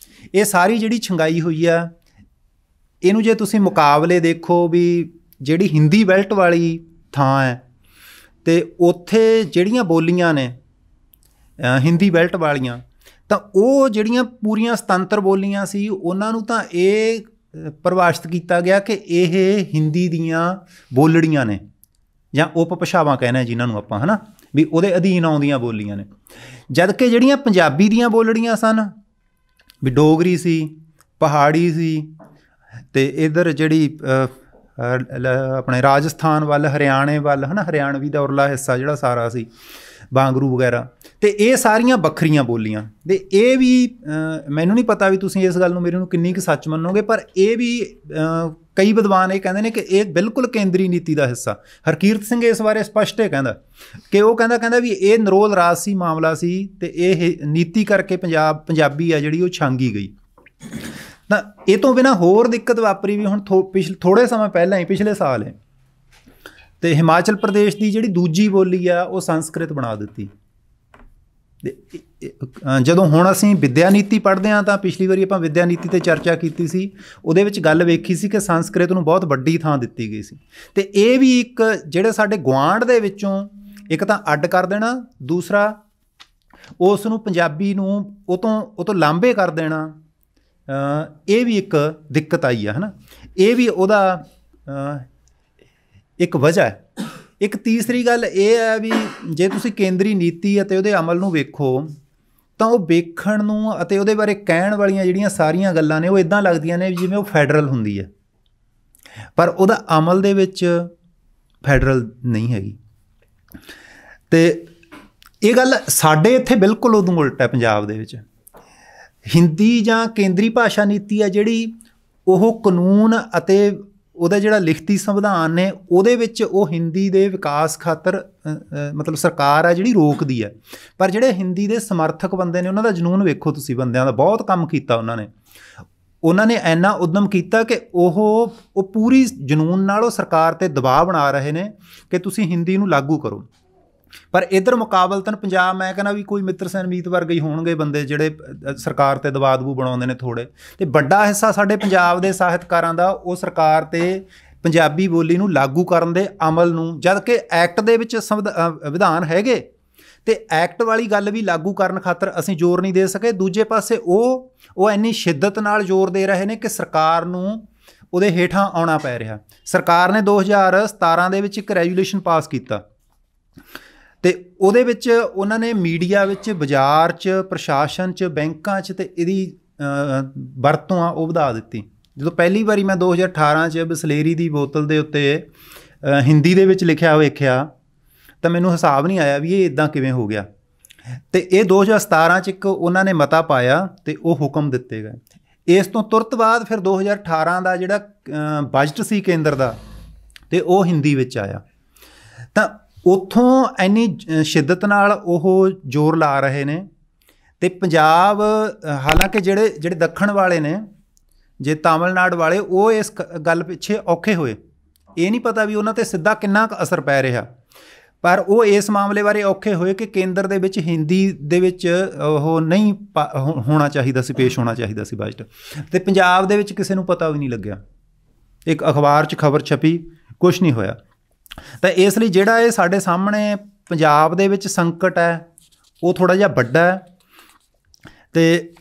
ਇਹ ਸਾਰੀ ਜਿਹੜੀ ਛੰਗਾਈ ਹੋਈ ਆ, ਇਹਨੂੰ ਜੇ ਤੁਸੀਂ ਮੁਕਾਬਲੇ ਦੇਖੋ ਵੀ ਜਿਹੜੀ ਹਿੰਦੀ ਬੈਲਟ ਵਾਲੀ ਥਾਂ ਹੈ ਅਤੇ ਉੱਥੇ ਜਿਹੜੀਆਂ ਬੋਲੀਆਂ ਨੇ ਹਿੰਦੀ ਬੈਲਟ ਵਾਲੀਆਂ, ਤਾਂ ਉਹ ਜਿਹੜੀਆਂ ਪੂਰੀਆਂ ਸੁਤੰਤਰ ਬੋਲੀਆਂ ਸੀ, ਉਹਨਾਂ ਨੂੰ ਤਾਂ ਇਹ ਪਰਿਭਾਸ਼ਿਤ ਕੀਤਾ ਗਿਆ ਕਿ ਇਹ ਹਿੰਦੀ ਦੀਆਂ ਬੋਲੜੀਆਂ ਨੇ, ਜਾਂ ਉਪ ਭਾਸ਼ਾਵਾਂ ਕਹਿੰਦੇ ਜਿਨ੍ਹਾਂ ਨੂੰ ਆਪਾਂ, ਹੈ ਨਾ, ਵੀ ਉਹਦੇ ਅਧੀਨ ਆਉਂਦੀਆਂ ਬੋਲੀਆਂ ਨੇ। ਜਦ ਕਿ ਜਿਹੜੀਆਂ ਪੰਜਾਬੀ ਦੀਆਂ ਬੋਲੜੀਆਂ ਸਨ, ਵੀ ਡੋਗਰੀ ਸੀ, ਪਹਾੜੀ ਸੀ, ਅਤੇ ਇੱਧਰ ਜਿਹੜੀ ਆਪਣੇ ਰਾਜਸਥਾਨ ਵੱਲ, ਹਰਿਆਣੇ ਵੱਲ, ਹੈ ਨਾ, ਹਰਿਆਣਵੀ ਦਾ ਉਰਲਾ ਹਿੱਸਾ ਜਿਹੜਾ ਸਾਰਾ ਸੀ, ਬਾਂਗਰੂ ਵਗੈਰਾ, ਅਤੇ ਇਹ ਸਾਰੀਆਂ ਵੱਖਰੀਆਂ ਬੋਲੀਆਂ। ਅਤੇ ਇਹ ਵੀ ਮੈਨੂੰ ਨਹੀਂ ਪਤਾ ਵੀ ਤੁਸੀਂ ਇਸ ਗੱਲ ਨੂੰ ਮੇਰੇ ਨੂੰ ਕਿੰਨੀ ਕੁ ਸੱਚ ਮੰਨੋਗੇ, ਪਰ ਇਹ ਵੀ ਕਈ ਵਿਦਵਾਨ ਇਹ ਕਹਿੰਦੇ ਨੇ ਕਿ ਇਹ ਬਿਲਕੁਲ ਕੇਂਦਰੀ ਨੀਤੀ ਦਾ ਹਿੱਸਾ। ਹਰਕੀਰਤ ਸਿੰਘ ਇਸ ਬਾਰੇ ਸਪਸ਼ਟ ਇਹ ਕਹਿੰਦਾ ਕਿ ਉਹ ਕਹਿੰਦਾ ਵੀ ਇਹ ਨਰੋਲ ਰਾਜਸੀ ਮਾਮਲਾ ਸੀ, ਅਤੇ ਇਹ ਨੀਤੀ ਕਰਕੇ ਪੰਜਾਬੀ ਆ ਜਿਹੜੀ ਉਹ ਛਾਂਗੀ ਗਈ। ਤਾਂ ਇਹ ਤੋਂ ਬਿਨਾਂ ਹੋਰ ਦਿੱਕਤ ਵਾਪਰੀ ਵੀ ਹੁਣ ਥੋੜ੍ਹੇ ਸਮੇਂ ਪਹਿਲਾਂ ਹੀ, ਪਿਛਲੇ ਸਾਲ ਹੈ, ਅਤੇ ਹਿਮਾਚਲ ਪ੍ਰਦੇਸ਼ ਦੀ ਜਿਹੜੀ ਦੂਜੀ ਬੋਲੀ ਆ ਉਹ ਸੰਸਕ੍ਰਿਤ ਬਣਾ ਦਿੱਤੀ। ਜਦੋਂ ਹੁਣ ਅਸੀਂ ਵਿੱਦਿਆ ਨੀਤੀ ਪੜ੍ਹਦੇ ਹਾਂ, ਤਾਂ ਪਿਛਲੀ ਵਾਰੀ ਆਪਾਂ ਵਿੱਦਿਆ ਨੀਤੀ 'ਤੇ ਚਰਚਾ ਕੀਤੀ ਸੀ, ਉਹਦੇ ਵਿੱਚ ਗੱਲ ਵੇਖੀ ਸੀ ਕਿ ਸੰਸਕ੍ਰਿਤ ਨੂੰ ਬਹੁਤ ਵੱਡੀ ਥਾਂ ਦਿੱਤੀ ਗਈ ਸੀ। ਅਤੇ ਇਹ ਵੀ ਇੱਕ ਜਿਹੜੇ ਸਾਡੇ ਗੁਆਂਢ ਦੇ ਵਿੱਚੋਂ ਇੱਕ ਤਾਂ ਅੱਡ ਕਰ ਦੇਣਾ, ਦੂਸਰਾ ਉਸ ਨੂੰ ਪੰਜਾਬੀ ਨੂੰ ਉਹ ਤੋਂ ਲਾਂਭੇ ਕਰ ਦੇਣਾ, ਇਹ ਵੀ ਇੱਕ ਦਿੱਕਤ ਆਈ ਆ, ਹੈ ਨਾ। ਇਹ ਵੀ ਉਹਦਾ ਇੱਕ ਵਜ੍ਹਾ ਹੈ। ਇੱਕ ਤੀਸਰੀ ਗੱਲ ਇਹ ਹੈ ਵੀ ਜੇ ਤੁਸੀਂ ਕੇਂਦਰੀ ਨੀਤੀ ਅਤੇ ਉਹਦੇ ਅਮਲ ਨੂੰ ਵੇਖੋ, ਤਾਂ ਉਹ ਵੇਖਣ ਨੂੰ ਅਤੇ ਉਹਦੇ ਬਾਰੇ ਕਹਿਣ ਵਾਲੀਆਂ ਜਿਹੜੀਆਂ ਸਾਰੀਆਂ ਗੱਲਾਂ ਨੇ ਉਹ ਇੱਦਾਂ ਲੱਗਦੀਆਂ ਨੇ ਜਿਵੇਂ ਉਹ ਫੈਡਰਲ ਹੁੰਦੀ ਹੈ, ਪਰ ਉਹਦਾ ਅਮਲ ਦੇ ਵਿੱਚ ਫੈਡਰਲ ਨਹੀਂ ਹੈਗੀ। ਅਤੇ ਇਹ ਗੱਲ ਸਾਡੇ ਇੱਥੇ ਬਿਲਕੁਲ ਉਦੋਂ ਉਲਟ ਹੈ। ਪੰਜਾਬ ਦੇ ਵਿੱਚ ਹਿੰਦੀ ਜਾਂ ਕੇਂਦਰੀ ਭਾਸ਼ਾ ਨੀਤੀ ਆ ਜਿਹੜੀ, ਉਹ ਕਾਨੂੰਨ ਅਤੇ ਉਹਦਾ ਜਿਹੜਾ ਲਿਖਤੀ ਸੰਵਿਧਾਨ ਨੇ ਉਹਦੇ ਵਿੱਚ ਉਹ ਹਿੰਦੀ ਦੇ ਵਿਕਾਸ ਖਾਤਰ ਮਤਲਬ ਸਰਕਾਰ ਆ ਜਿਹੜੀ ਰੋਕਦੀ ਹੈ, ਪਰ ਜਿਹੜੇ ਹਿੰਦੀ ਦੇ ਸਮਰਥਕ ਬੰਦੇ ਨੇ ਉਹਨਾਂ ਦਾ ਜਨੂੰਨ ਵੇਖੋ ਤੁਸੀਂ, ਬੰਦਿਆਂ ਦਾ ਬਹੁਤ ਕੰਮ ਕੀਤਾ ਉਹਨਾਂ ਨੇ ਇੰਨਾ ਉਦਮ ਕੀਤਾ ਕਿ ਉਹ ਪੂਰੀ ਜਨੂੰਨ ਨਾਲ ਉਹ ਸਰਕਾਰ 'ਤੇ ਦਬਾਅ ਬਣਾ ਰਹੇ ਨੇ ਕਿ ਤੁਸੀਂ ਹਿੰਦੀ ਨੂੰ ਲਾਗੂ ਕਰੋ। ਪਰ ਇੱਧਰ ਮੁਕਾਬਲਤਨ ਪੰਜਾਬ, ਮੈਂ ਕਹਿੰਦਾ ਵੀ ਕੋਈ ਮਿੱਤਰ ਸੈਨ ਮੀਤ ਵਰਗੇ ਹੀ ਹੋਣਗੇ ਬੰਦੇ ਜਿਹੜੇ ਸਰਕਾਰ 'ਤੇ ਦਬਾਅ ਦਬੂ ਬਣਾਉਂਦੇ ਨੇ ਥੋੜ੍ਹੇ, ਅਤੇ ਵੱਡਾ ਹਿੱਸਾ ਸਾਡੇ ਪੰਜਾਬ ਦੇ ਸਾਹਿਤਕਾਰਾਂ ਦਾ ਉਹ ਸਰਕਾਰ 'ਤੇ ਪੰਜਾਬੀ ਬੋਲੀ ਨੂੰ ਲਾਗੂ ਕਰਨ ਦੇ ਅਮਲ ਨੂੰ, ਜਦ ਕਿ ਐਕਟ ਦੇ ਵਿੱਚ ਵਿਧਾਨ ਹੈਗੇ ਤੇ ਐਕਟ ਵਾਲੀ ਗੱਲ ਵੀ ਲਾਗੂ ਕਰਨ ਖਾਤਰ ਅਸੀਂ ਜ਼ੋਰ ਨਹੀਂ ਦੇ ਸਕੇ। ਦੂਜੇ ਪਾਸੇ ਉਹ ਇੰਨੀ ਸ਼ਿੱਦਤ ਨਾਲ ਜ਼ੋਰ ਦੇ ਰਹੇ ਨੇ ਕਿ ਸਰਕਾਰ ਨੂੰ ਉਹਦੇ ਹੇਠਾਂ ਆਉਣਾ ਪੈ ਰਿਹਾ। ਸਰਕਾਰ ਨੇ 2017 ਦੇ ਵਿੱਚ ਇੱਕ ਰੈਜੂਲੇਸ਼ਨ ਪਾਸ ਕੀਤਾ ਤੇ ਉਹਦੇ ਵਿੱਚ ਉਹਨਾਂ ਨੇ ਮੀਡੀਆ ਵਿੱਚ, ਬਾਜ਼ਾਰ 'ਚ, ਪ੍ਰਸ਼ਾਸਨ 'ਚ, ਬੈਂਕਾਂ 'ਚ ਤੇ ਇਹਦੀ ਵਰਤੋਂ ਆ ਉਹ ਵਧਾ ਦਿੱਤੀ। ਜਦੋਂ ਪਹਿਲੀ ਵਾਰੀ ਮੈਂ 2018 'ਚ ਬਿਸਲੇਰੀ ਦੀ ਬੋਤਲ ਦੇ ਉੱਤੇ ਹਿੰਦੀ ਦੇ ਵਿੱਚ ਲਿਖਿਆ ਵੇਖਿਆ ਤਾਂ ਮੈਨੂੰ ਹਿਸਾਬ ਨਹੀਂ ਆਇਆ ਵੀ ਇਹ ਇੱਦਾਂ ਕਿਵੇਂ ਹੋ ਗਿਆ। ਅਤੇ ਇਹ 2017 'ਚ ਇੱਕ ਉਹਨਾਂ ਨੇ ਮਤਾ ਪਾਇਆ ਅਤੇ ਉਹ ਹੁਕਮ ਦਿੱਤੇ ਗਏ। ਇਸ ਤੋਂ ਤੁਰੰਤ ਬਾਅਦ ਫਿਰ 2018 ਦਾ ਜਿਹੜਾ ਬਜਟ ਸੀ ਕੇਂਦਰ ਦਾ ਅਤੇ ਉਹ ਹਿੰਦੀ ਵਿੱਚ ਆਇਆ। ਤਾਂ ਉੱਥੋਂ ਇੰਨੀ ਸ਼ਿੱਦਤ ਨਾਲ ਉਹ ਜ਼ੋਰ ਲਾ ਰਹੇ ਨੇ ਅਤੇ ਪੰਜਾਬ, ਹਾਲਾਂਕਿ ਜਿਹੜੇ ਦੱਖਣ ਵਾਲੇ ਨੇ, ਜੇ ਤਾਮਿਲਨਾਡੂ ਵਾਲੇ, ਉਹ ਇਸ ਗੱਲ ਪਿੱਛੇ ਔਖੇ ਹੋਏ। ਇਹ ਨਹੀਂ ਪਤਾ ਵੀ ਉਹਨਾਂ 'ਤੇ ਸਿੱਧਾ ਕਿੰਨਾ ਕੁ ਅਸਰ ਪੈ ਰਿਹਾ, ਪਰ ਉਹ ਇਸ ਮਾਮਲੇ ਬਾਰੇ ਔਖੇ ਹੋਏ ਕਿ ਕੇਂਦਰ ਦੇ ਵਿੱਚ ਹਿੰਦੀ ਦੇ ਵਿੱਚ ਉਹ ਨਹੀਂ ਹੋਣਾ ਚਾਹੀਦਾ ਸੀ, ਪੇਸ਼ ਹੋਣਾ ਚਾਹੀਦਾ ਸੀ ਬਜਟ, ਅਤੇ ਪੰਜਾਬ ਦੇ ਵਿੱਚ ਕਿਸੇ ਨੂੰ ਪਤਾ ਵੀ ਨਹੀਂ ਲੱਗਿਆ। ਇੱਕ ਅਖਬਾਰ 'ਚ ਖਬਰ ਛਪੀ, ਕੁਛ ਨਹੀਂ ਹੋਇਆ। ਤਾਂ ਇਸ ਲਈ ਜਿਹੜਾ ਇਹ ਸਾਡੇ ਸਾਹਮਣੇ ਪੰਜਾਬ ਦੇ ਵਿੱਚ ਸੰਕਟ ਹੈ ਉਹ ਥੋੜ੍ਹਾ ਜਿਹਾ ਵੱਡਾ ਹੈ ਅਤੇ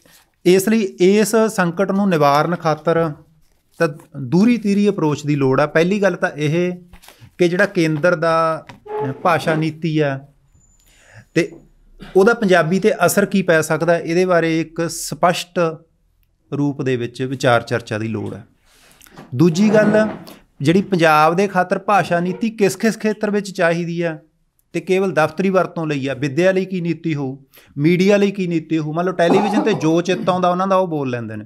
ਇਸ ਲਈ ਇਸ ਸੰਕਟ ਨੂੰ ਨਿਵਾਰਨ ਖਾਤਰ ਤਾਂ ਦੂਰੀ ਤੀਰੀ ਅਪਰੋਚ ਦੀ ਲੋੜ ਆ। ਪਹਿਲੀ ਗੱਲ ਤਾਂ ਇਹ ਕਿ ਜਿਹੜਾ ਕੇਂਦਰ ਦਾ ਭਾਸ਼ਾ ਨੀਤੀ ਆ ਅਤੇ ਉਹਦਾ ਪੰਜਾਬੀ 'ਤੇ ਅਸਰ ਕੀ ਪੈ ਸਕਦਾ, ਇਹਦੇ ਬਾਰੇ ਇੱਕ ਸਪਸ਼ਟ ਰੂਪ ਦੇ ਵਿੱਚ ਵਿਚਾਰ ਚਰਚਾ ਦੀ ਲੋੜ ਹੈ। ਦੂਜੀ ਗੱਲ, ਜਿਹੜੀ ਪੰਜਾਬ ਦੇ ਖਾਤਰ ਭਾਸ਼ਾ ਨੀਤੀ ਕਿਸ ਕਿਸ ਖੇਤਰ ਵਿੱਚ ਚਾਹੀਦੀ ਆ ਅਤੇ ਕੇਵਲ ਦਫ਼ਤਰੀ ਵਰਤੋਂ ਲਈ ਆ। ਵਿੱਦਿਆ ਲਈ ਕੀ ਨੀਤੀ ਹੋਊ, ਮੀਡੀਆ ਲਈ ਕੀ ਨੀਤੀ ਹੋਊ। ਮੰਨ ਲਓ ਟੈਲੀਵਿਜ਼ਨ 'ਤੇ ਜੋ ਚਿੱਤ ਆਉਂਦਾ ਉਹਨਾਂ ਦਾ ਉਹ ਬੋਲ ਲੈਂਦੇ ਨੇ।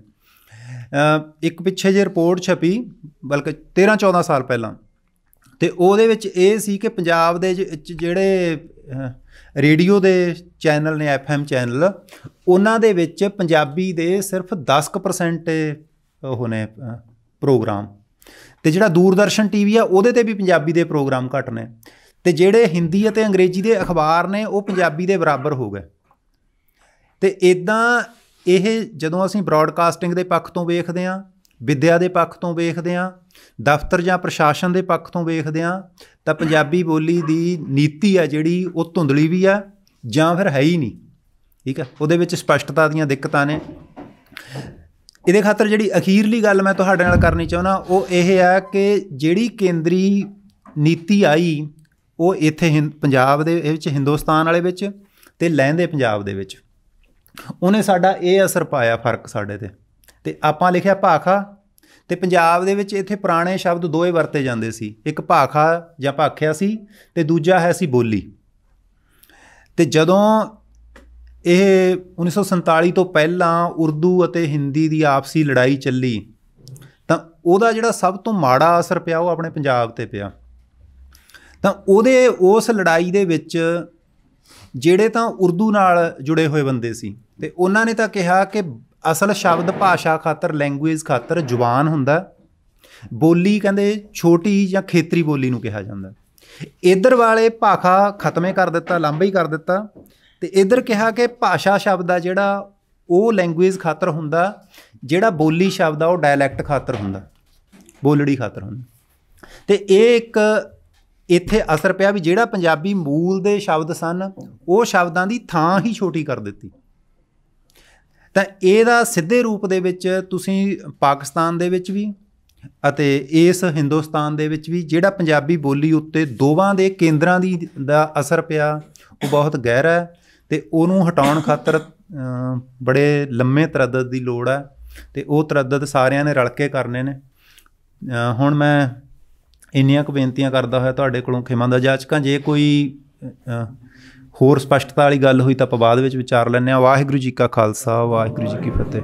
ਇੱਕ ਪਿੱਛੇ ਜਿਹੇ ਰਿਪੋਰਟ ਛਪੀ, ਬਲਕਿ 13-14 ਸਾਲ ਪਹਿਲਾਂ, ਅਤੇ ਉਹਦੇ ਵਿੱਚ ਇਹ ਸੀ ਕਿ ਪੰਜਾਬ ਦੇ ਜਿਹੜੇ ਰੇਡੀਓ ਦੇ ਚੈਨਲ ਨੇ, FM ਚੈਨਲ, ਉਹਨਾਂ ਦੇ ਵਿੱਚ ਪੰਜਾਬੀ ਦੇ ਸਿਰਫ 10% ਉਹ ਨੇ ਪ੍ਰੋਗਰਾਮ, ਅਤੇ ਜਿਹੜਾ ਦੂਰਦਰਸ਼ਨ TV ਆ ਉਹਦੇ 'ਤੇ ਵੀ ਪੰਜਾਬੀ ਦੇ ਪ੍ਰੋਗਰਾਮ ਘੱਟ ਨੇ, ਅਤੇ ਜਿਹੜੇ ਹਿੰਦੀ ਅਤੇ ਅੰਗਰੇਜ਼ੀ ਦੇ ਅਖਬਾਰ ਨੇ ਉਹ ਪੰਜਾਬੀ ਦੇ ਬਰਾਬਰ ਹੋ ਗਏ। ਅਤੇ ਇੱਦਾਂ ਇਹ ਜਦੋਂ ਅਸੀਂ ਬਰੋਡਕਾਸਟਿੰਗ ਦੇ ਪੱਖ ਤੋਂ ਵੇਖਦੇ ਹਾਂ, ਵਿੱਦਿਆ ਦੇ ਪੱਖ ਤੋਂ ਵੇਖਦੇ ਹਾਂ, ਦਫ਼ਤਰ ਜਾਂ ਪ੍ਰਸ਼ਾਸਨ ਦੇ ਪੱਖ ਤੋਂ ਵੇਖਦੇ ਹਾਂ, ਤਾਂ ਪੰਜਾਬੀ ਬੋਲੀ ਦੀ ਨੀਤੀ ਆ ਜਿਹੜੀ ਉਹ ਧੁੰਦਲੀ ਵੀ ਆ ਜਾਂ ਫਿਰ ਹੈ ਹੀ ਨਹੀਂ। ਠੀਕ ਹੈ, ਉਹਦੇ ਵਿੱਚ ਸਪਸ਼ਟਤਾ ਦੀਆਂ ਦਿੱਕਤਾਂ ਨੇ। ਇਹਦੇ ਖਾਤਰ ਜਿਹੜੀ ਅਖੀਰਲੀ ਗੱਲ ਮੈਂ ਤੁਹਾਡੇ ਨਾਲ ਕਰਨੀ ਚਾਹੁੰਦਾ ਉਹ ਇਹ ਹੈ ਕਿ ਜਿਹੜੀ ਕੇਂਦਰੀ ਨੀਤੀ ਆਈ ਉਹ ਇੱਥੇ ਪੰਜਾਬ ਦੇ ਵਿੱਚ, ਹਿੰਦੁਸਤਾਨ ਵਾਲੇ ਵਿੱਚ ਅਤੇ ਲਹਿੰਦੇ ਪੰਜਾਬ ਦੇ ਵਿੱਚ, ਉਹਨੇ ਸਾਡਾ ਇਹ ਅਸਰ ਪਾਇਆ ਫਰਕ ਸਾਡੇ 'ਤੇ। ਅਤੇ ਆਪਾਂ ਲਿਖਿਆ ਭਾਖਾ, ਅਤੇ ਪੰਜਾਬ ਦੇ ਵਿੱਚ ਇੱਥੇ ਪੁਰਾਣੇ ਸ਼ਬਦ ਦੋਏ ਵਰਤੇ ਜਾਂਦੇ ਸੀ। ਇੱਕ ਭਾਖਾ ਜਾਂ ਭਾਖਿਆ ਸੀ ਅਤੇ ਦੂਜਾ ਹੈ ਸੀ ਬੋਲੀ। ਅਤੇ ਜਦੋਂ ਇਹ 1947 ਤੋਂ ਪਹਿਲਾਂ ਉਰਦੂ ਅਤੇ ਹਿੰਦੀ ਦੀ ਆਪਸੀ ਲੜਾਈ ਚੱਲੀ ਤਾਂ ਉਹਦਾ ਜਿਹੜਾ ਸਭ ਤੋਂ ਮਾੜਾ ਅਸਰ ਪਿਆ ਉਹ ਆਪਣੇ ਪੰਜਾਬ 'ਤੇ ਪਿਆ। ਤਾਂ ਉਸ ਲੜਾਈ ਦੇ ਵਿੱਚ ਜਿਹੜੇ ਤਾਂ ਉਰਦੂ ਨਾਲ ਜੁੜੇ ਹੋਏ ਬੰਦੇ ਸੀ ਅਤੇ ਉਹਨਾਂ ਨੇ ਤਾਂ ਕਿਹਾ ਕਿ ਅਸਲ ਸ਼ਬਦ ਭਾਸ਼ਾ ਖਾਤਰ, ਲੈਂਗੁਏਜ ਖਾਤਰ ਜ਼ੁਬਾਨ ਹੁੰਦਾ, ਬੋਲੀ ਕਹਿੰਦੇ ਛੋਟੀ ਜਾਂ ਖੇਤਰੀ ਬੋਲੀ ਨੂੰ ਕਿਹਾ ਜਾਂਦਾ। ਇੱਧਰ ਵਾਲੇ ਭਾਖਾ ਖਤਮੇ ਕਰ ਦਿੱਤਾ, ਲਾਂਭਾ ਹੀ ਕਰ ਦਿੱਤਾ, ਅਤੇ ਇੱਧਰ ਕਿਹਾ ਕਿ ਭਾਸ਼ਾ ਸ਼ਬਦ ਆ ਜਿਹੜਾ ਉਹ ਲੈਂਗੁਏਜ ਖਾਤਰ ਹੁੰਦਾ, ਜਿਹੜਾ ਬੋਲੀ ਸ਼ਬਦ ਆ ਉਹ ਡਾਇਲੈਕਟ ਖਾਤਰ ਹੁੰਦਾ, ਬੋਲੜੀ ਖਾਤਰ ਹੁੰਦਾ। ਅਤੇ ਇਹ ਇੱਕ ਇੱਥੇ ਅਸਰ ਪਿਆ ਵੀ ਜਿਹੜਾ ਪੰਜਾਬੀ ਮੂਲ ਦੇ ਸ਼ਬਦ ਸਨ ਉਹ ਸ਼ਬਦਾਂ ਦੀ ਥਾਂ ਹੀ ਛੋਟੀ ਕਰ ਦਿੱਤੀ। ਤਾਂ ਇਹਦਾ ਸਿੱਧੇ ਰੂਪ ਦੇ ਵਿੱਚ ਤੁਸੀਂ ਪਾਕਿਸਤਾਨ ਦੇ ਵਿੱਚ ਵੀ ਅਤੇ ਇਸ ਹਿੰਦੁਸਤਾਨ ਦੇ ਵਿੱਚ ਵੀ ਜਿਹੜਾ ਪੰਜਾਬੀ ਬੋਲੀ ਉੱਤੇ ਦੋਵਾਂ ਦੇ ਕੇਂਦਰਾਂ ਦਾ ਅਸਰ ਪਿਆ ਉਹ ਬਹੁਤ ਗਹਿਰਾ ਹੈ ਅਤੇ ਉਹਨੂੰ ਹਟਾਉਣ ਖਾਤਰ ਬੜੇ ਲੰਮੇ ਤਰੱਦਦ ਦੀ ਲੋੜ ਹੈ ਅਤੇ ਉਹ ਤਰੱਦਦ ਸਾਰਿਆਂ ਨੇ ਰਲ ਕੇ ਕਰਨੇ ਨੇ। ਹੁਣ ਮੈਂ ਇੰਨੀਆਂ ਕੁ ਬੇਨਤੀਆਂ ਕਰਦਾ ਹੋਇਆ ਤੁਹਾਡੇ ਕੋਲੋਂ ਖਿਮਾ ਦਾ ਜਾਚਕਾਂ, ਜੇ ਕੋਈ ਹੋਰ ਸਪਸ਼ਟਤਾ ਵਾਲੀ ਗੱਲ ਹੋਈ ਤਾਂ ਆਪਾਂ ਬਾਅਦ ਵਿੱਚ ਵਿਚਾਰ ਲੈਂਦੇ ਹਾਂ। ਵਾਹਿਗੁਰੂ ਜੀ ਕਾ ਖਾਲਸਾ, ਵਾਹਿਗੁਰੂ ਜੀ ਕੀ ਫਤਿਹ।